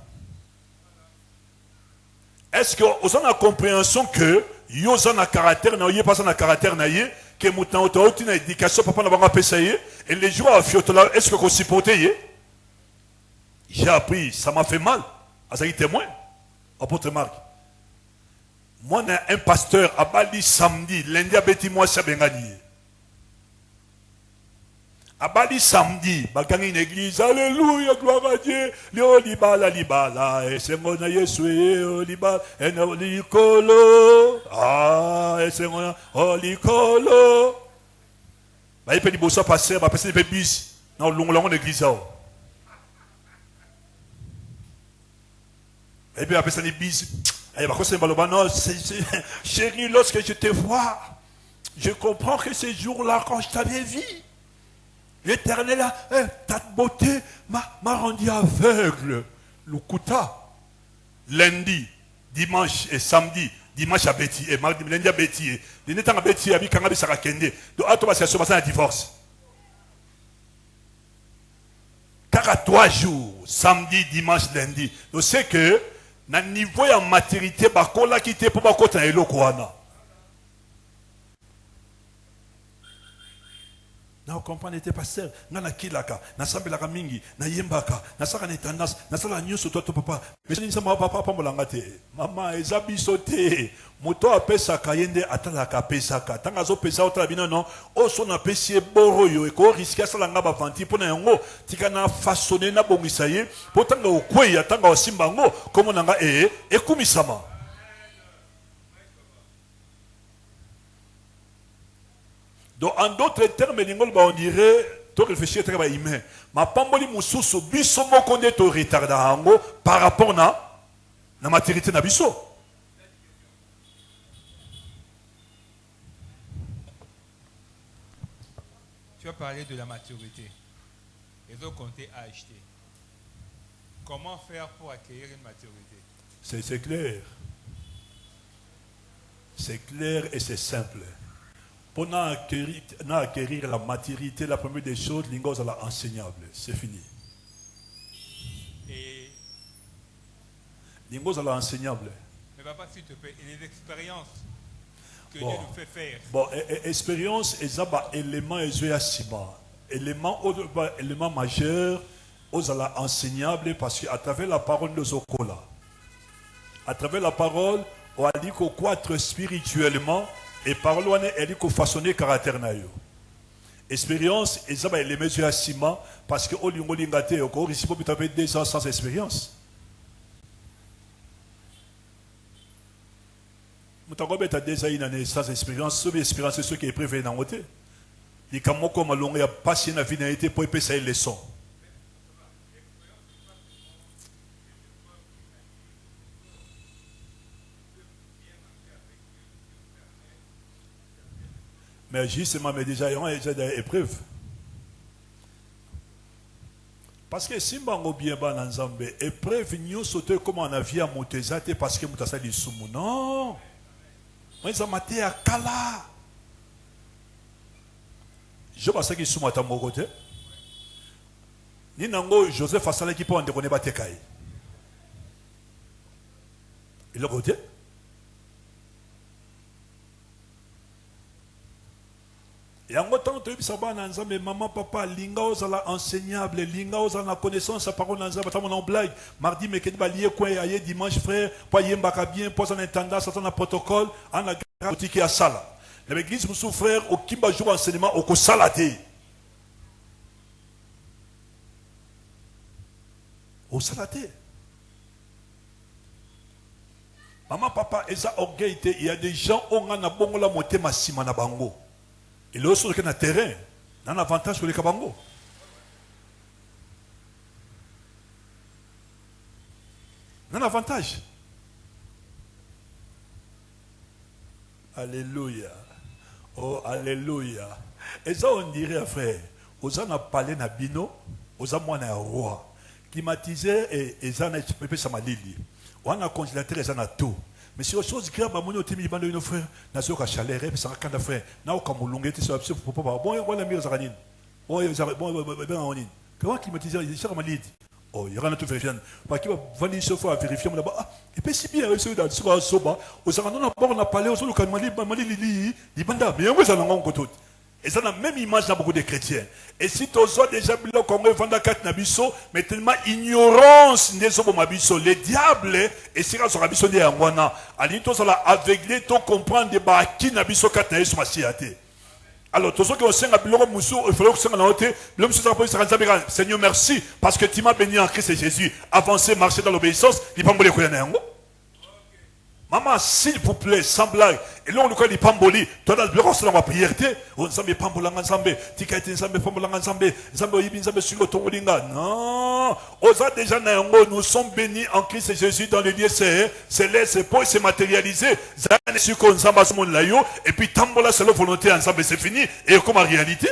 Est-ce que, aux gens, la compréhension que, yo, ça n'a caractère, n'a pas ça n'a caractère, n'a que mouton auto une éducation papa n'a pas payé et les jours à fiotola est-ce que vous supportez? J'ai appris, ça m'a fait mal. À ça témoin, apôtre Marc. Moi un pasteur à Bali samedi, lundi à Betty moi ça bengani. À Bali samedi, bagani une église, alléluia, gloire à Dieu, libala, et c'est mon Yesu, libala, et no likolo, et c'est mon likolo. Bah, il peut dire, ça passer, bah, passer des bis, dans l'onglon d'église. Et puis, après ça, des bis, et bah, c'est non, chérie, lorsque je te vois, je comprends que ces jours-là, quand je t'avais vu, l'Éternel, ta beauté m'a rendu aveugle. Lukuta. Lundi, dimanche et samedi. Dimanche à Betty. Et mardi, lundi à Betty. Les netans à Betty, à Kangabi Sarakende. Donc, à toi, c'est un divorce. Car à 3 jours, samedi, dimanche, lundi. Donc, c'est que, dans le niveau de maturité, bakola qui te pour bakota elo kwana. na comprendre était pasteur ngana kilaka na sambelaka mingi na yembaka na saka na tendance na sala nyuso to papa mais ni sama papa pambolanga te mama ezabiso te moto apesaka yende atalaka pesaka tanga zo pesa otala bino non oso na pesi boro yo eko risque sala ngaba vanti pona yango tika na façonner na bongisa ye potanga okweya tanga osimba ngo komo nanga ekumisama. Donc, en d'autres termes, on dirait, tu réfléchis à humain. Ma pamboli mususu biso moko nde to retarda hango par rapport na maturité na biso. Tu as parlé de la maturité. Les autres comptés à acheter. Comment faire pour acquérir une maturité? C'est clair. C'est clair et c'est simple. Pour acquérir la maturité, la première des choses, l'ingos est enseignable. C'est fini. Et l'ingos est enseignable. Mais papa, s'il te plaît, et les expériences que Dieu nous fait faire. Bon, expérience, c'est un élément élément majeur, aux enseignable parce qu'à travers la parole de Zokola, à travers la parole, on a dit qu'on croître spirituellement. Et par là, elle dit façonner caractère naïo. Expérience, et ça, les mesures à ciment, parce que au lingate, au corps, ici, peut taper 2 ans sans expérience. Moutango bet à 2 ans sans expérience, sauf expérience, c'est ce qui est prévu dans le côté. Les camons comme l'on a passé la finalité pour épaissir les leçons. Mais justement, mais déjà, il y a des épreuves. Parce que si on bien dans Zambé, épreuve, nous sautons comme on a vu à Montezate parce que nous avons dit soumou. Non. Mais ça m'a été à Kala. Je pense que soumou à mon côté. Ni nango Joseph Assalé qui peut en déconner Batekai. Et le côté. Et en autant que maman, papa, linga osala enseignable, linga osala connaissance, sa parole dans un mon blague. Mardi, mais qu'est-ce que quoi aille dimanche, frère, pas yembaka bien, pas en intendant, ça un protocole, en a gratiki à sala. L'église, mon frère, au kimba jour enseignement, au salate. Au salate. Maman, papa, et ça orgueil, il y a des gens, on a bon la montée massima na bango. Et là aussi, on a terrain, on a un avantage sur les kabango. On a un avantage. Alléluia. Oh, alléluia. Et ça, on dirait, frère, on a parlé na bino, on a moins un roi. Climatiseur et ça, on a congélateur et ça, on a tout. Mais si les choses graves, on a dit que nos frères, nous avons chaleur, nous avons un frère, nous avons un longueur, nous avons un ami, comment climatiser les gens malades? Oh, il y a un tout vérifiant. Parce qu'il va venir ce fois vérifier. Et puis si bien, ceux dans ce soba, aux Aranois, on a parlé aux autres, mais et ça, la même image dans beaucoup de chrétiens. Et si tu as déjà vu le Congrès Vandakat Nabiso, mais tellement ignorance des Mabiso, les diables, et si tu as Nabiso de Angwana, alors tu as aveuglé, tu comprends des qui Nabiso Katnaïs Massiate. Alors, tous ceux qui ont signé à Biloro Moussou, il faut que ça soit l'homme se rappelle, Seigneur, merci, parce que tu m'as béni en Christ et Jésus. Avancer, marcher dans l'obéissance, il n'y a pas de maman, s'il vous plaît, sans blague. Et là, on nous dit Pamboli. Toi, dans le bureau, c'est la prière. On dit Pambolanga Zambé. Tikaïti Zambé, Pambolanga Zambé. Zambé, Ibn Zambé, Sugo, Tongolinga. Non. Osa déjà, nous sommes bénis en Christ et Jésus dans le lieu céleste. Pour se matérialiser. Zane, Suko, Zamba, Somon, Layo. Et puis, Tambola, c'est la volonté ensemble. C'est fini. Et comme en réalité.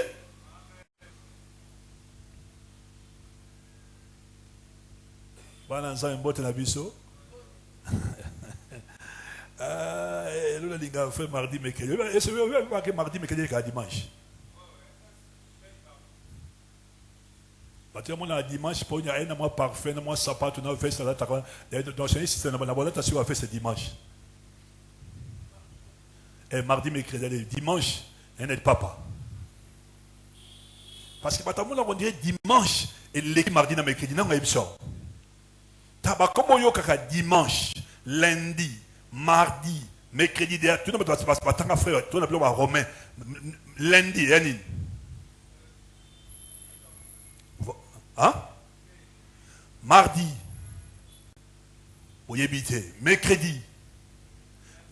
Voilà, ça, un bon ténabiso. Il a fait mardi, mercredi. Et c'est vrai mardi, mercredi, et dimanche. Parce que mon dimanche, pour y a un mois parfait, un mois sapin, on a fait ça. Donc, c'est un abonnement, tu as fait ce dimanche. Et mardi, mercredi, dimanche, il n'y a pas papa. Parce que on dirait dimanche et l'équipe mardi na mercredi na ngayebso. Taba comme yo kaka dimanche, lundi, mardi, mercredi derrière tout le monde doit se passer par tant frère, tout le monde romain. Lundi, yani. Hein? Mardi. Oyebité, mercredi.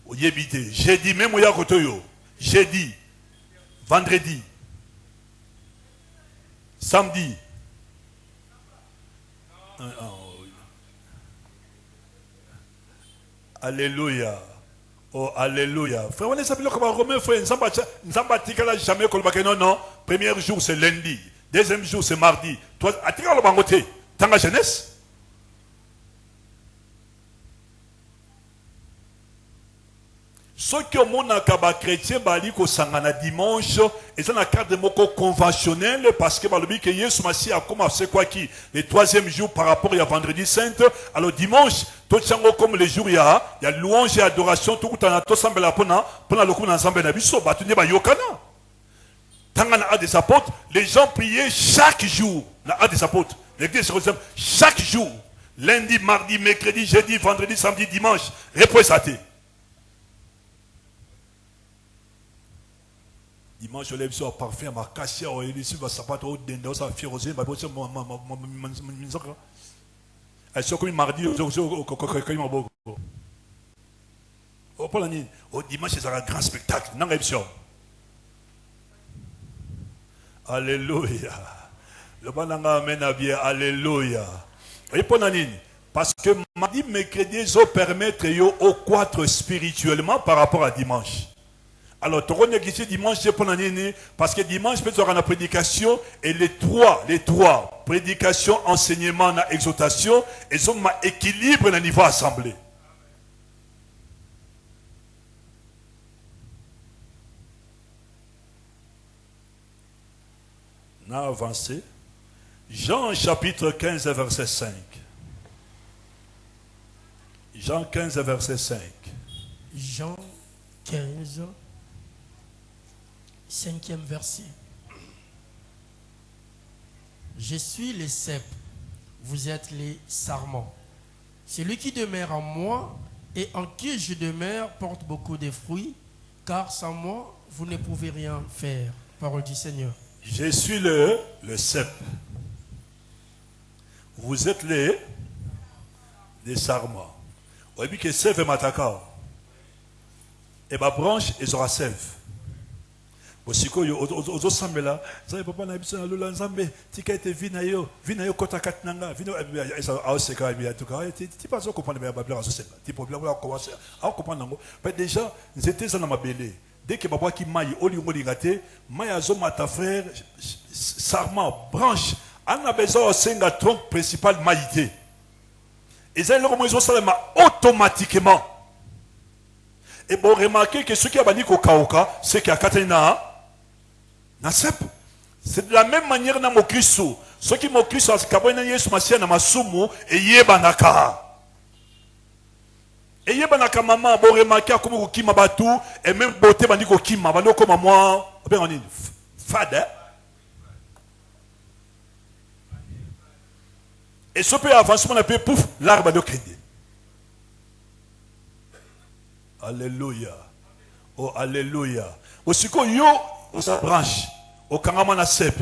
Oyebité, jeudi même oya kotoyo. Jeudi, vendredi. Samedi. Alléluia. Oh, alléluia. Frère, on est appelé comme un romain, frère. Nous jamais que non, non. Premier jour, c'est lundi. Deuxième jour, c'est mardi. Toi, à tirer le bangoté. Tant la jeunesse. Ceux qui ont mon chrétien, bali ko sangana dimanche, et c'est un cadre conventionnel parce que le que Jésus Messie a commencé quoi qui le troisième jour par rapport à vendredi saint. Alors dimanche, tout chango comme les jours il y a louange et adoration tout le temps tout semble la pona le coup ensemble na biso batuni ba yokana. Tangana a des apôtres, les gens priaient chaque jour. Na des apôtres, l'église chaque jour, lundi, mardi, mercredi, jeudi, vendredi, samedi, dimanche, représenté. Dimanche, je lève sur parfum, ma cassia, ou ici, va sapat, ou denda, ça fait rosé, ma bosse, mon elle se comme mardi, au dimanche, c'est un grand spectacle, non, alléluia. Le bananga amène à bien, alléluia. Et pour nanine, parce que mardi, mercredi, ils permettre aux quatre spirituellement par rapport à dimanche. Alors, tu as ici dimanche, c'est pour l'année, parce que dimanche, peut avoir la prédication, et les trois, prédication, enseignement, exhortation, ils ont un équilibre au niveau assemblée. On a avancé. Jean chapitre 15, verset 5. Jean 15, verset 5. Jean 15, 5e verset. Je suis le cep, vous êtes les sarments. Celui qui demeure en moi et en qui je demeure porte beaucoup de fruits, car sans moi, vous ne pouvez rien faire. Parole du Seigneur. Je suis le cep. Vous êtes les sarments. Vous avez vu que sève est matakao. Et ma branche, ils aura sève. Osiko yo ozo sambela za papa na biso na lula nzambe tika ete vina yo kota katnanga vino esa auseka mi atuka ti pas comprendre mais babla so seka ti problème la commencer à comprendre ngo mais déjà c'était ça na mabele dès que baba ki mai oli ngoli ngate mai azo mata frère sarment branche on a besoin senga tronc principal maïté et ça le comment ils ont ça automatiquement et bon remarquez que ce qui a bani ko kaoka c'est qu'il y a katena. C'est de la même manière dans mon Christ. Ceux qui m'ont Christ, c'est que Yesu Masia na masumu et yebanaka. Et yebanaka maman, bon remarquer comme ko kima batu et même beauté bandi ko kima bando comme moi, ben on dit fada. Et ce peut avancer on appelle pouf l'arbre de kende. Alléluia. Oh alléluia. Aussi ko yo sa branche au kangama na sep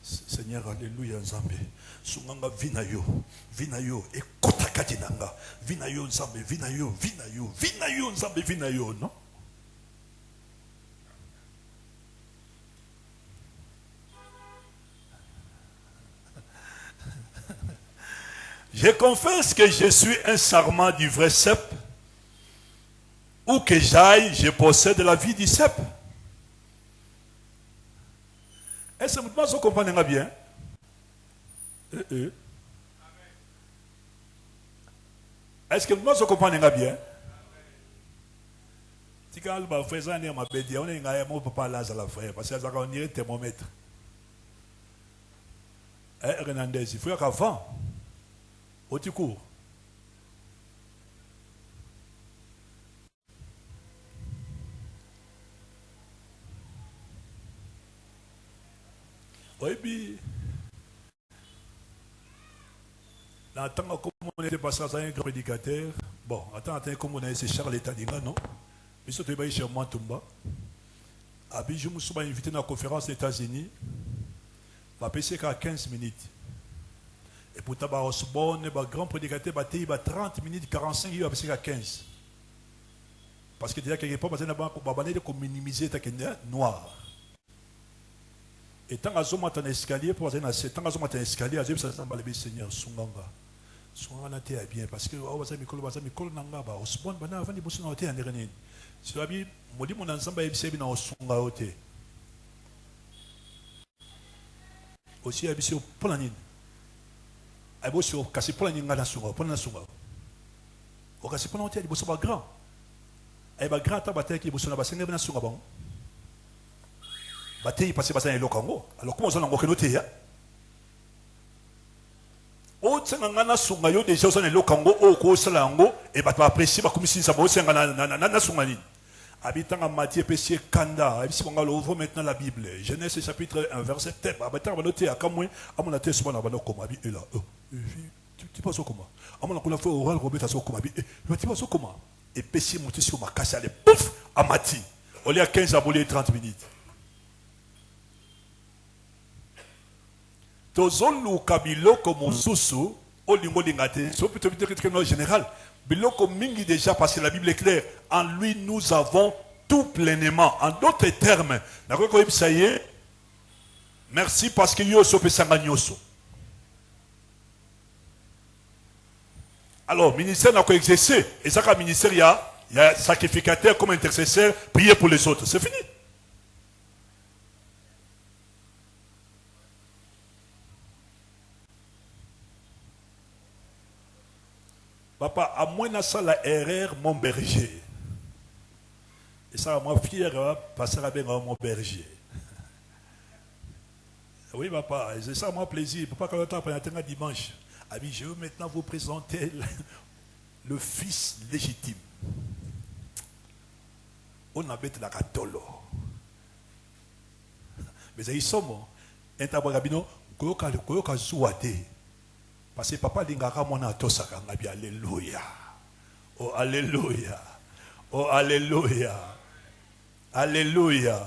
Seigneur alléluia nzambe sunganga vina yo e kota kati nanga vina yo nzambe vina yo nzambe vina yo non. Je confesse que je suis un sarment du vrai cep. Où que j'aille, je possède la vie du cep. Est-ce que vous comprenez bien? Est-ce que vous comprenez bien? Si vous avez fait ça, vous avez dit, on est un papa là, parce que vous avez un thermomètre. Hernandez, il faut qu'avant, au petit cours. Oui, puis. Dans le temps, comme on était passé à un grand prédicateur, bon, attends, comme on a essayé Charles Etadinga, non? Mais surtout, il y a chez moi, Tumba. Abi, je me suis invité dans la conférence des États-Unis. Je vais passer 15 minutes. Et pour tabac Osborne, le grand prédicateur, il va 30 minutes, 45, il va passer à 15. Parce que déjà, quelque part, il va minimiser le noir. Et tant que je suis escalier, pour tant que je suis escalier, je suis le Seigneur, Sunganga. Sunganga est bien, parce que je suis Mikol Nanga, Osborne, je suis venu à Nérén. Si je suis venu à Nzamba, je suis venu à Sunganga. Aussi, je suis venu à je suis cassé pour la Ningana Sunga, pour la Sunga. Au cassé pour l'hôtel, il faut grand. Et bien, grand tabac qui est sur la Sunga. Bataille passé par un locango. Alors, comment on a noté? Oh, c'est un sungayo déjà sur un locango, au cours salango, et bah, tu apprécies, comme si ça bossait un sungani. Habitant en Matthieu, Pessier, Kanda, et si on ouvre maintenant la Bible, Genèse chapitre 1, verset 7, on va noter à Kamoué, à mon athée, souvent, on va comme et là. Tu passes au comment? À mon athée, oral, Robert, à son comment? Tu passes au comment? Et Pessier monté sur ma casse, allez, pouf, à Mati. On est à 15 abonnés 30 minutes. Tozoluka biloko mosusu olingo lingate so plutôt en général biloko mingi déjà parce que la Bible est claire, en lui nous avons tout pleinement. En d'autres termes, ça y est, merci parce que yoso pesanga nyoso. Alors ministère n'a qu'à exercer et ça comme ministère il y a sacrificateur comme intercesseur, prier pour les autres, c'est fini. Papa, à moins de ça, la erreur, mon berger. Et ça, moi, fier, passer à bien mon berger. Oui, papa, c'est ça, mon plaisir. Papa, quand on est pendant dimanche, je veux maintenant vous présenter le fils légitime. On a bête la catolo. Mais ils sont, un tabagabino, koyoka zouate. Parce que papa lingara mona tosaka ngabi alléluia. Oh alléluia. Oh alléluia. Alléluia.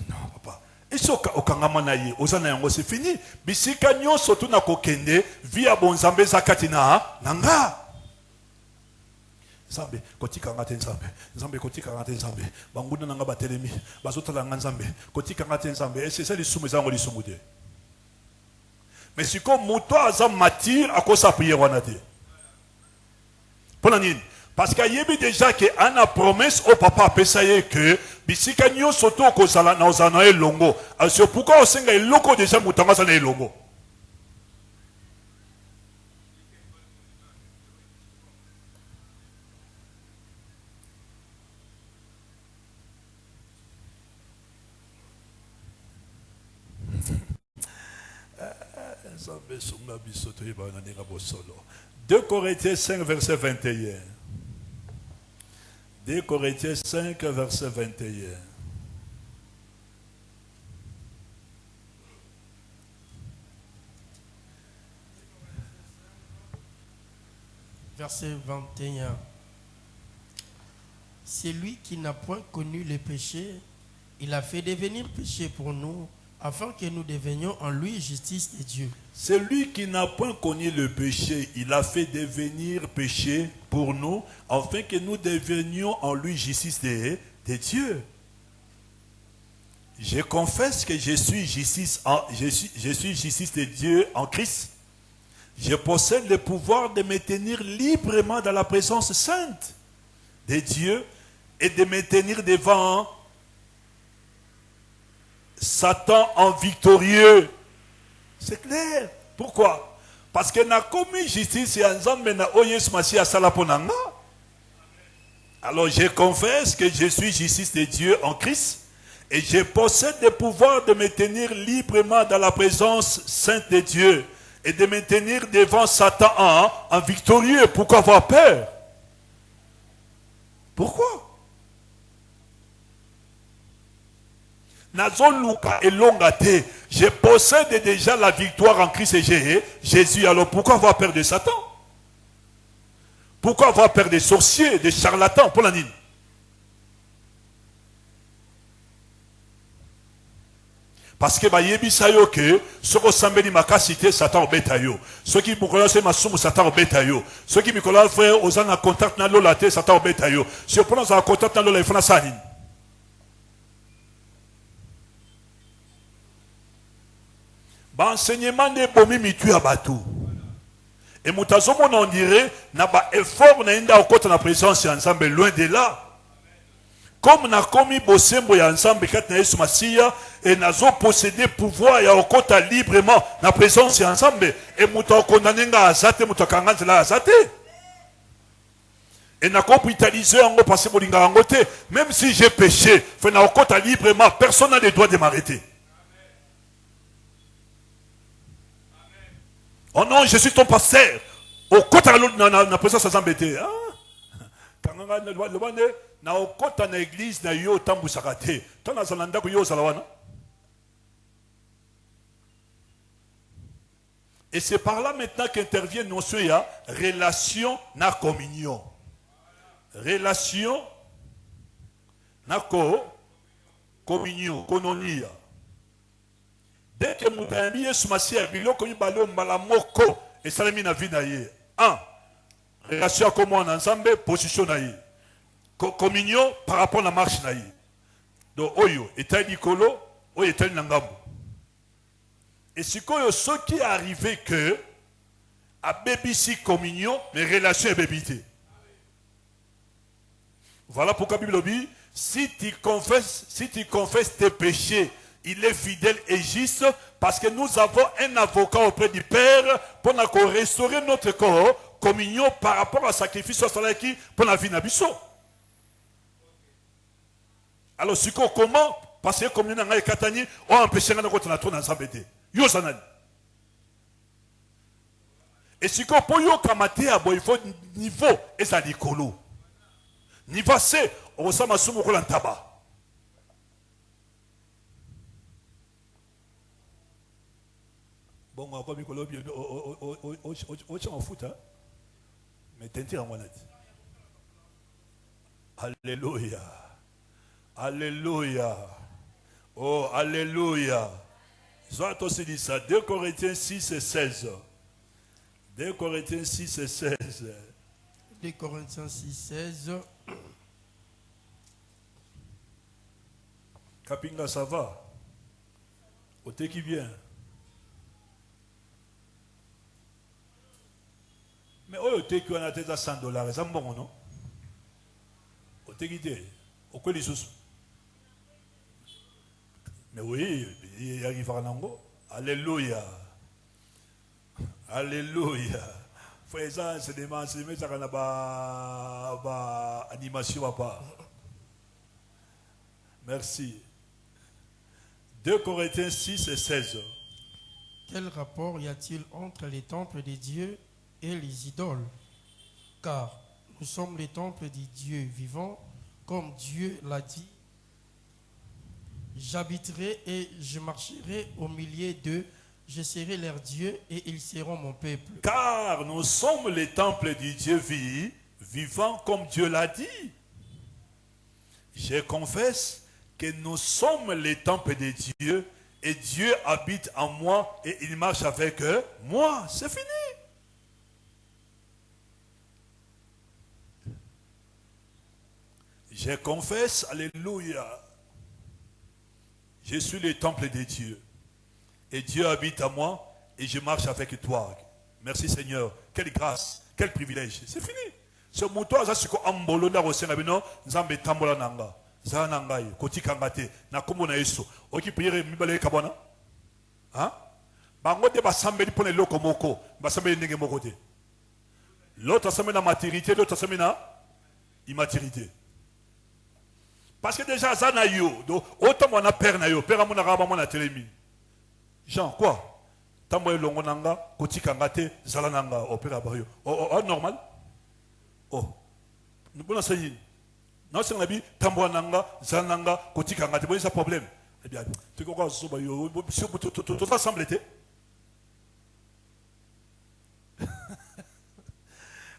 Non papa. Et ce okangama na ye, ozana yango c'est fini. Bisika nyonso tuna kokende via bonzambe zakatina nanga. Nzambe kotika ngate nzambe. Nzambe kotika ngate nzambe. Banguna nanga batelemi. Bazotala nzambe. Kotika ngate nzambe. Et c'est ça les soumé zango les soumude. Mais si comme moto aza matir à cause de la prière wanate. Parce qu'il y a déjà que ana promesse au papa pesaye que bisika nyo soto ko sala na ozana elongo. Alors pourquoi on senga eloko déjà mutanga sana elongo. Nzambe sunga bisoto yeba na ninga bosolo. 2 Corinthiens 5 verset 21. 2 Corinthiens 5 verset 21. Verset 21. C'est lui qui n'a point connu le péché, il a fait devenir péché pour nous, afin que nous devenions en lui justice de Dieu. Celui qui n'a point connu le péché, il a fait devenir péché pour nous, afin que nous devenions en lui justice de Dieu. Je confesse que je suis justice de Dieu en Christ. Je possède le pouvoir de me tenir librement dans la présence sainte de Dieu et de me tenir devant Satan en victorieux. C'est clair. Pourquoi? Parce que na commis justice et ensemble na oyes masi à salaponanga. Alors je confesse que je suis justice de Dieu en Christ et je possède le pouvoir de me tenir librement dans la présence sainte de Dieu et de me tenir devant Satan en victorieux. Pourquoi avoir peur? Pourquoi? Nazoluka et longate. Je possède déjà la victoire en Christ et Jésus. Alors pourquoi avoir peur de Satan? Pourquoi avoir peur des sorciers, des charlatans pour la nine? Parce que bayebisa yo que ce que sambeli makasite Satan obeta yo. Ceux qui me connaissent masumu Satan obeta yo. Ceux qui me connaissent frère aux en contact na lola te Satan obeta yo. Si on prend en contact na lola il faut na sani. Ba enseignement de bomi mitu abatu. Et mutazomo on dirait na ba effort na inda okota na présence ensemble loin de là. Comme na komi bosembo ya ensemble kat na Yesu Masiya et nazo posséder pouvoir ya okota librement na présence ya ensemble et muto kondanenga azate muto kanganze la azate et na capitaliser en passer bolinga ngote même si j'ai péché fait na okota librement personne n'a le droit de m'arrêter. Oh non, je suis ton pasteur. Okota na présence ensemble était kanganga le bande na okota na église na yo tambusaka te to na zalanda ko yo zalawana. Et c'est par là maintenant qu'intervient notion ya relation na communion. Relation na communion kononia. Dès que mutambi Yesu Masiya biloko yibalo mbala moko et salami na vie na ye. 1. Relation comme on ensemble, position naïe. Communion par rapport à la marche naïe. Donc, oyo, état Nicolo, oyo, état Nangambo. Et ce qui est arrivé que, à BBC communion, les relations est bébité. Voilà pourquoi la Bible dit, si tu confesses tes péchés, il est fidèle et juste, parce que nous avons un avocat auprès du Père pour restaurer notre corps, communion par rapport à sacrifice qui pour la vie nabiso. Alors si comment parce que communion na katani on empêcher na ko na tona nsambete yo sanani. Et si pour yo kamate abo il faut niveau et ça likolo. Niveau c'est on sama sumu ko lantaba. Bon on va mikolo bien au foot hein. Mais t'es en monnaie. Alléluia. Alléluia. Oh, alléluia. Soit aussi dit ça. 2 Corinthiens 6 et 16. 2 Corinthiens 6 et 16. 2 Corinthiens 6, 16. Kapinga, ça va? Au thé qui vient. Mais au thé qui a été à $100, c'est bon, non? Au thé qui était. Au quoi les sous? Mais oui, il arrive à Nango. Alléluia. Alléluia. Frère, c'est des gens, c'est des gens qui ont animation à part. Merci. 2 Corinthiens 6 et 16. Quel rapport y a-t-il entre les temples de Dieu et les idoles? Car nous sommes les temples du Dieu vivant, comme Dieu l'a dit. J'habiterai et je marcherai au milieu d'eux, je serai leur Dieu et ils seront mon peuple. Car nous sommes les temples du Dieu vivant, comme Dieu l'a dit. Je confesse que nous sommes les temples de Dieu et Dieu habite en moi et il marche avec moi. C'est fini. Je confesse, alléluia, je suis le temple de Dieu et Dieu habite en moi et je marche avec toi. Merci Seigneur, quelle grâce, quel privilège. C'est fini. Ce mouton, ça c'est quoi? Ambolona rosenabino, nzambe tambola nanga. Zanangai, koti kangate, na komo na yeso. Oki priere mibale kabona. Hein? Bango de basambeli pone loko moko, basambeli nenge moko te. L'autre semaine na maturité, l'autre semaine na immaturité. Parce que déjà zana yo, donc autant mon père na yo, père amona raba mona telemi. Jean quoi? Tambo longo nanga, koti kangate, zala nanga, opéra bayo. Oh normal. Oh. Nous pouvons essayer. Non, c'est un habit, tamboananga, zananga, kotikanga, c'est pas problème. Eh bien, tu comprends, tout ça semble être.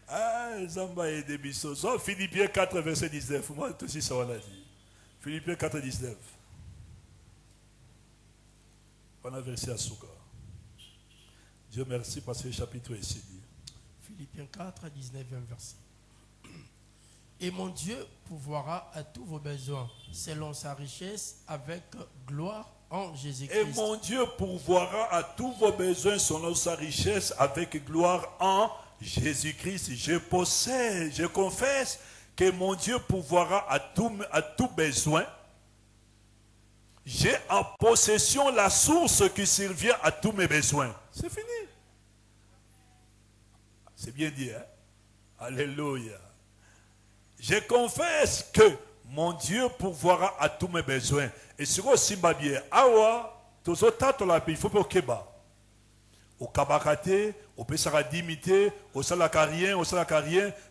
Ah, Zamba et Debiso. Philippiens 4, verset 19. Moi, tout aussi, ça, on l'a dit. Philippiens 4, 19. On a versé à Souka. Dieu merci parce que le chapitre est ici. Philippiens 4, 19, verset. Et mon Dieu pourvoira à tous vos besoins, selon sa richesse, avec gloire en Jésus-Christ. Et mon Dieu pourvoira à tous vos besoins selon sa richesse, avec gloire en Jésus-Christ. Je possède, je confesse que mon Dieu pourvoira à tout besoin. J'ai en possession la source qui survient à tous mes besoins. C'est fini. C'est bien dit, hein? Alléluia. Je confesse que mon Dieu pourvoira à tous mes besoins. Et sur le Zimbabwe, awa, tous autres la il faut pas au Keba. Au Kabakate, au Pesaradimité, au Salakarien,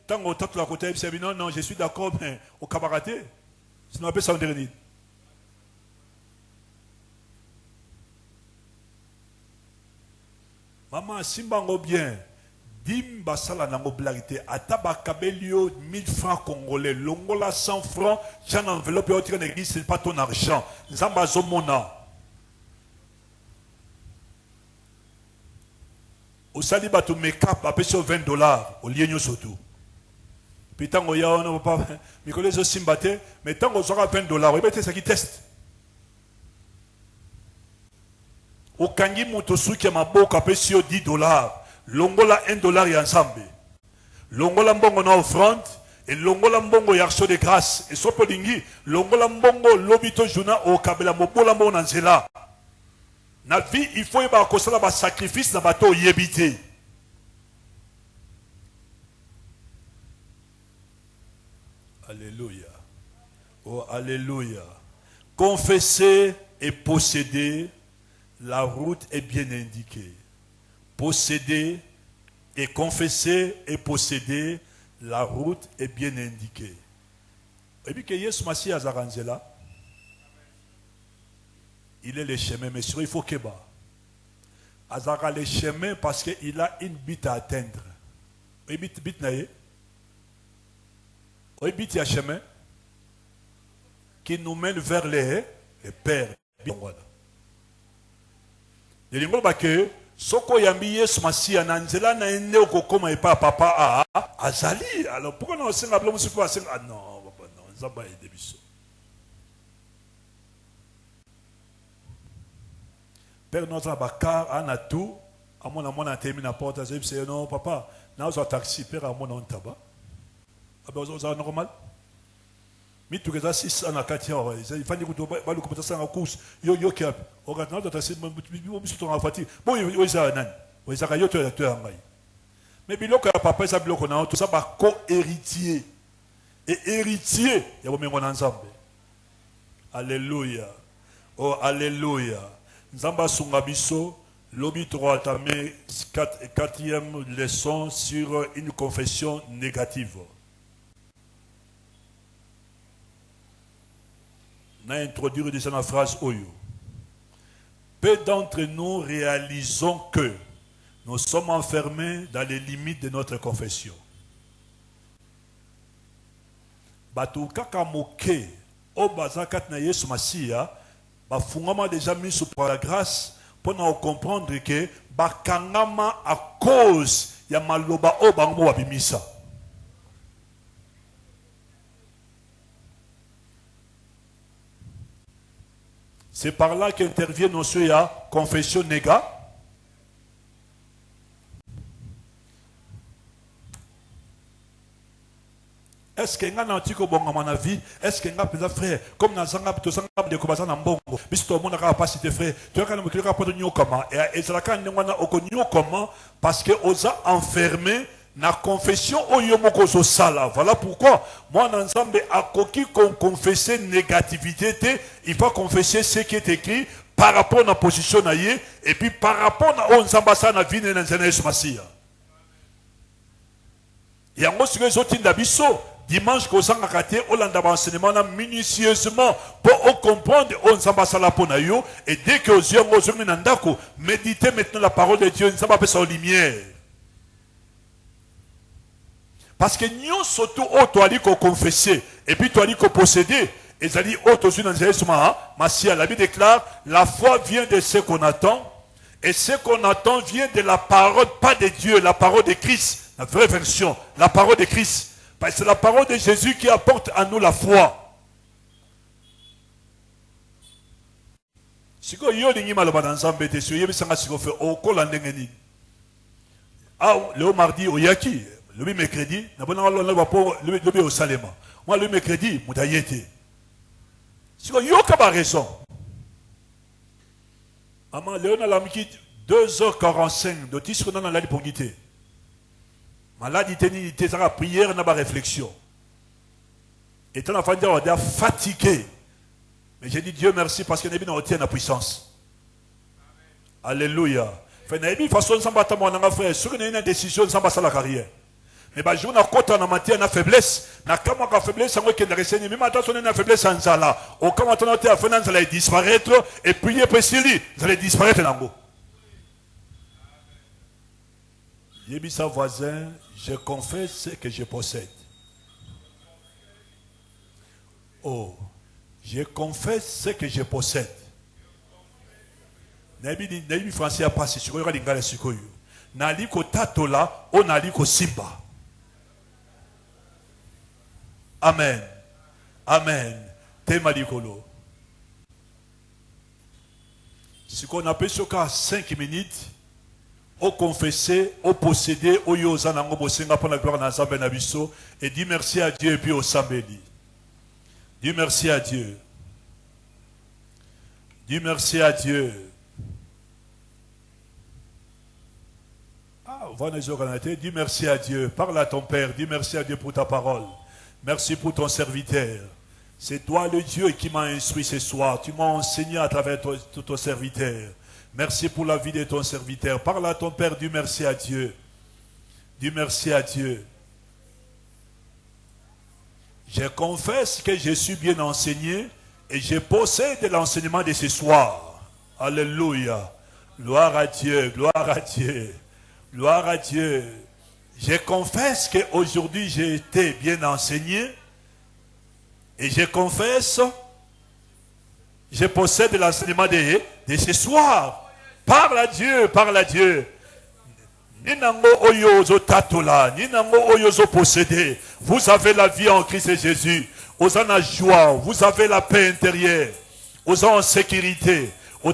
tant au temps la côté, non, je suis d'accord, mais au Kabakate, sinon on peut s'en dernier. Maman, Simbango bien. Dimba sala nango blarité. Ataba kabelio 1000 francs congolais. Longola 100 francs. J'en enveloppe et autre l'église, c'est pas ton argent. Zamba zomona. Au saliba tu make-up, après sur $20. Au lienyo surtout. Puis tant qu'on y a, on ne va pas. Mais quand les autres simbate, mais tant qu'on sera $20, oui, c'est ça qui teste. Au kangi motosu qui m'a beau capé sur $10. Longola $1 et ensemble. Longola mbongo na offrande et longola mbongo yarso de grâce et sopo dingi longola mbongo lobito juna o kabela mobola mbongo na nzela. Na vie il faut yeba kosala ba sacrifice na bato yebité. Alléluia. Oh alléluia. Confesser et posséder, la route est bien indiquée. Posséder et confesser et posséder, la route est bien indiquée. Et puis que Yesu Massi Azaranzela, il est le chemin, mais sur il faut qu'il bat. Azara le chemin parce qu'il a une bite à atteindre. Oui, bite naïe. Oui, bite à chemin qui nous mène vers le Père. Il y a que soko yambi Yesu Masia na nzela na ende okokoma epa papa azali. Alors pourquoi on s'en appelle monsieur pour ah non papa non zaba et debiso. Père notre abakar anatou à mon termine la porte à c'est non papa na zo taxi père à mon on taba. Aba zo normal. Mi tu keza 6 ana katia il fallait que tu ba le commencer en course yo qui au regarde dans ta site monsieur ton afati bon yo ça nan oui ça yo tu ngai mais biloko ya papa ça biloko na tout ça ba co-héritier et héritier ya bomengo na nzambe. Alléluia. Oh alléluia. Nzamba sunga biso lobi to atamé 4e leçon sur une confession négative. On a introduit déjà la phrase Oyo. Peu d'entre nous réalisons que nous sommes enfermés dans les limites de notre confession. Batu kaka moke o bazakat na Yesu Masia ba fungama déjà mis sous par la grâce pour nous comprendre que bakangama à cause ya maloba o bango babimisa. C'est par là qu'intervient notre confession néga. Est-ce qu'il y a un antique bon à mon avis? Est-ce qu'il y a un frère comme dans un de Kobasan en Bongo? Mais si tout le monde n'a pas cité frère, tu as quand même rapport de New comment? Et c'est là qu'on a comment? Parce qu'on a enfermé na confession oyomoko so sala. Voilà pourquoi moi dans ensemble à coquille qu'on confesser négativité, il faut confesser ce qui est écrit par rapport à la position naïe et puis par rapport à on na vie dans Jésus Masia. Et en gros ce que les autres d'abisso dimanche qu'on s'en a raté, on l'a enseignement minutieusement pour comprendre on s'en passe à la ponayo et dès que aux yeux méditez maintenant la parole de Dieu, ça va passer en lumière. Parce que nous surtout au toi dit qu'on confessait et puis toi dit qu'on possédait et ça dit au toi dans les la Bible déclare la foi vient de ce qu'on attend et ce qu'on attend vient de la parole pas de Dieu, la parole de Christ, la vraie version, la parole de Christ. Parce que c'est la parole de Jésus qui apporte à nous la foi. Si vous avez mal ensemble, le mardi au Yaki, le mercredi, le au Salema. Moi, le mercredi, je suis allé. Si vous avez raison. Maman, Léon a 2h45 de 10 secondes dans la liponité. Malade, il était dans la prière, dans la réflexion. Et dans la fin de la fatigué. Mais j'ai dit Dieu merci parce que nous avons la puissance. Alléluia. Fait que façon sans battre mon frère, sur une décision sans passer la carrière. Mais bah je na côté na matière na faiblesse, na kama ka faiblesse sans que ne ressentir même attention na faiblesse sans ça là. Au comment on a fait ça allait disparaître et prier précis, ça allait disparaître là bas. J'ai dit sa voisin, je confesse ce que je possède. Oh, je confesse ce que je possède. Nabi français a passé sur le lingala sikoyo. Nali ko tatola, on nali ko simba. Amen. Amen. Tema likolo. Ce qu'on appelle ce cas 5 minutes. Au confesser, au posséder, au yozanango bosenga pour la gloire dans Zambé Nabiso et dis merci à Dieu et puis au Sambeli. Dis merci à Dieu. Dis merci à Dieu. Ah, on va nous organiser. Dis merci à Dieu. Parle à ton Père. Dis merci à Dieu pour ta parole. Merci pour ton serviteur. C'est toi le Dieu qui m'a instruit ce soir. Tu m'as enseigné à travers ton serviteur. Merci pour la vie de ton serviteur. Parle à ton Père, dis merci à Dieu. Dis merci à Dieu. Je confesse que je suis bien enseigné et je possède l'enseignement de ce soir. Alléluia. Gloire à Dieu, gloire à Dieu. Gloire à Dieu. Je confesse qu'aujourd'hui j'ai été bien enseigné et je confesse, je possède l'enseignement de ce soir. Parle à Dieu, parle à Dieu. Ninango oyozo tatola, ninango oyozo possédé. Vous avez la vie en Christ Jésus. Vous en avez joie, vous avez la paix intérieure. Vous en sécurité. Tu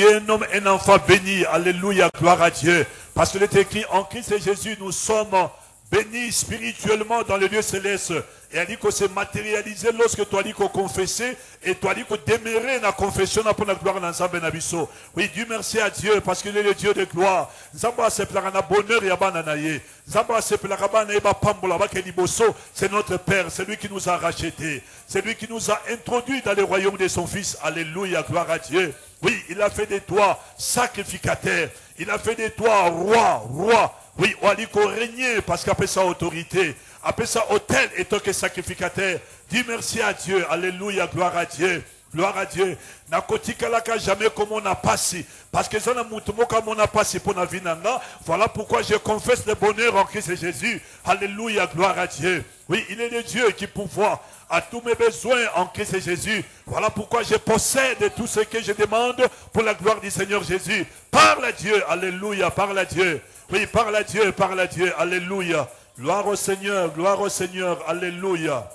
es un homme, un enfant béni. Alléluia, gloire à Dieu. Parce que il est écrit en Christ Jésus, nous sommes bénis spirituellement dans le lieu céleste. Et elle dit que c'est matérialisé lorsque tu as dit qu'on confessait et tu as dit qu'on demeurait dans la confession pour la gloire dans Zambé Nabiso. Oui, Dieu merci à Dieu parce qu'il est le Dieu de gloire. Zamba se plagana bonheur et abananaye. Zamba se plagana eba pambola bakeliboso. C'est notre Père, c'est lui qui nous a rachetés. C'est lui qui nous a introduits dans le royaume de son Fils. Alléluia, gloire à Dieu. Oui, il a fait de toi sacrificateur. Il a fait de toi roi. Oui, on a dit qu'on régnait parce qu'après sa autorité, après ça autel et tant que sacrificateur. Dis merci à Dieu. Alléluia, gloire à Dieu. Gloire à Dieu. Nakotikalaka jamais comme on a passé. Parce que ça n'a comme on a passé pour la vie. Voilà pourquoi je confesse le bonheur en Christ Jésus. Alléluia, gloire à Dieu. Oui, il est le Dieu qui pourvoit à tous mes besoins en Christ Jésus. Voilà pourquoi je possède tout ce que je demande pour la gloire du Seigneur Jésus. Parle à Dieu. Alléluia, parle à Dieu. Oui, parle à Dieu, alléluia. Gloire au Seigneur, alléluia.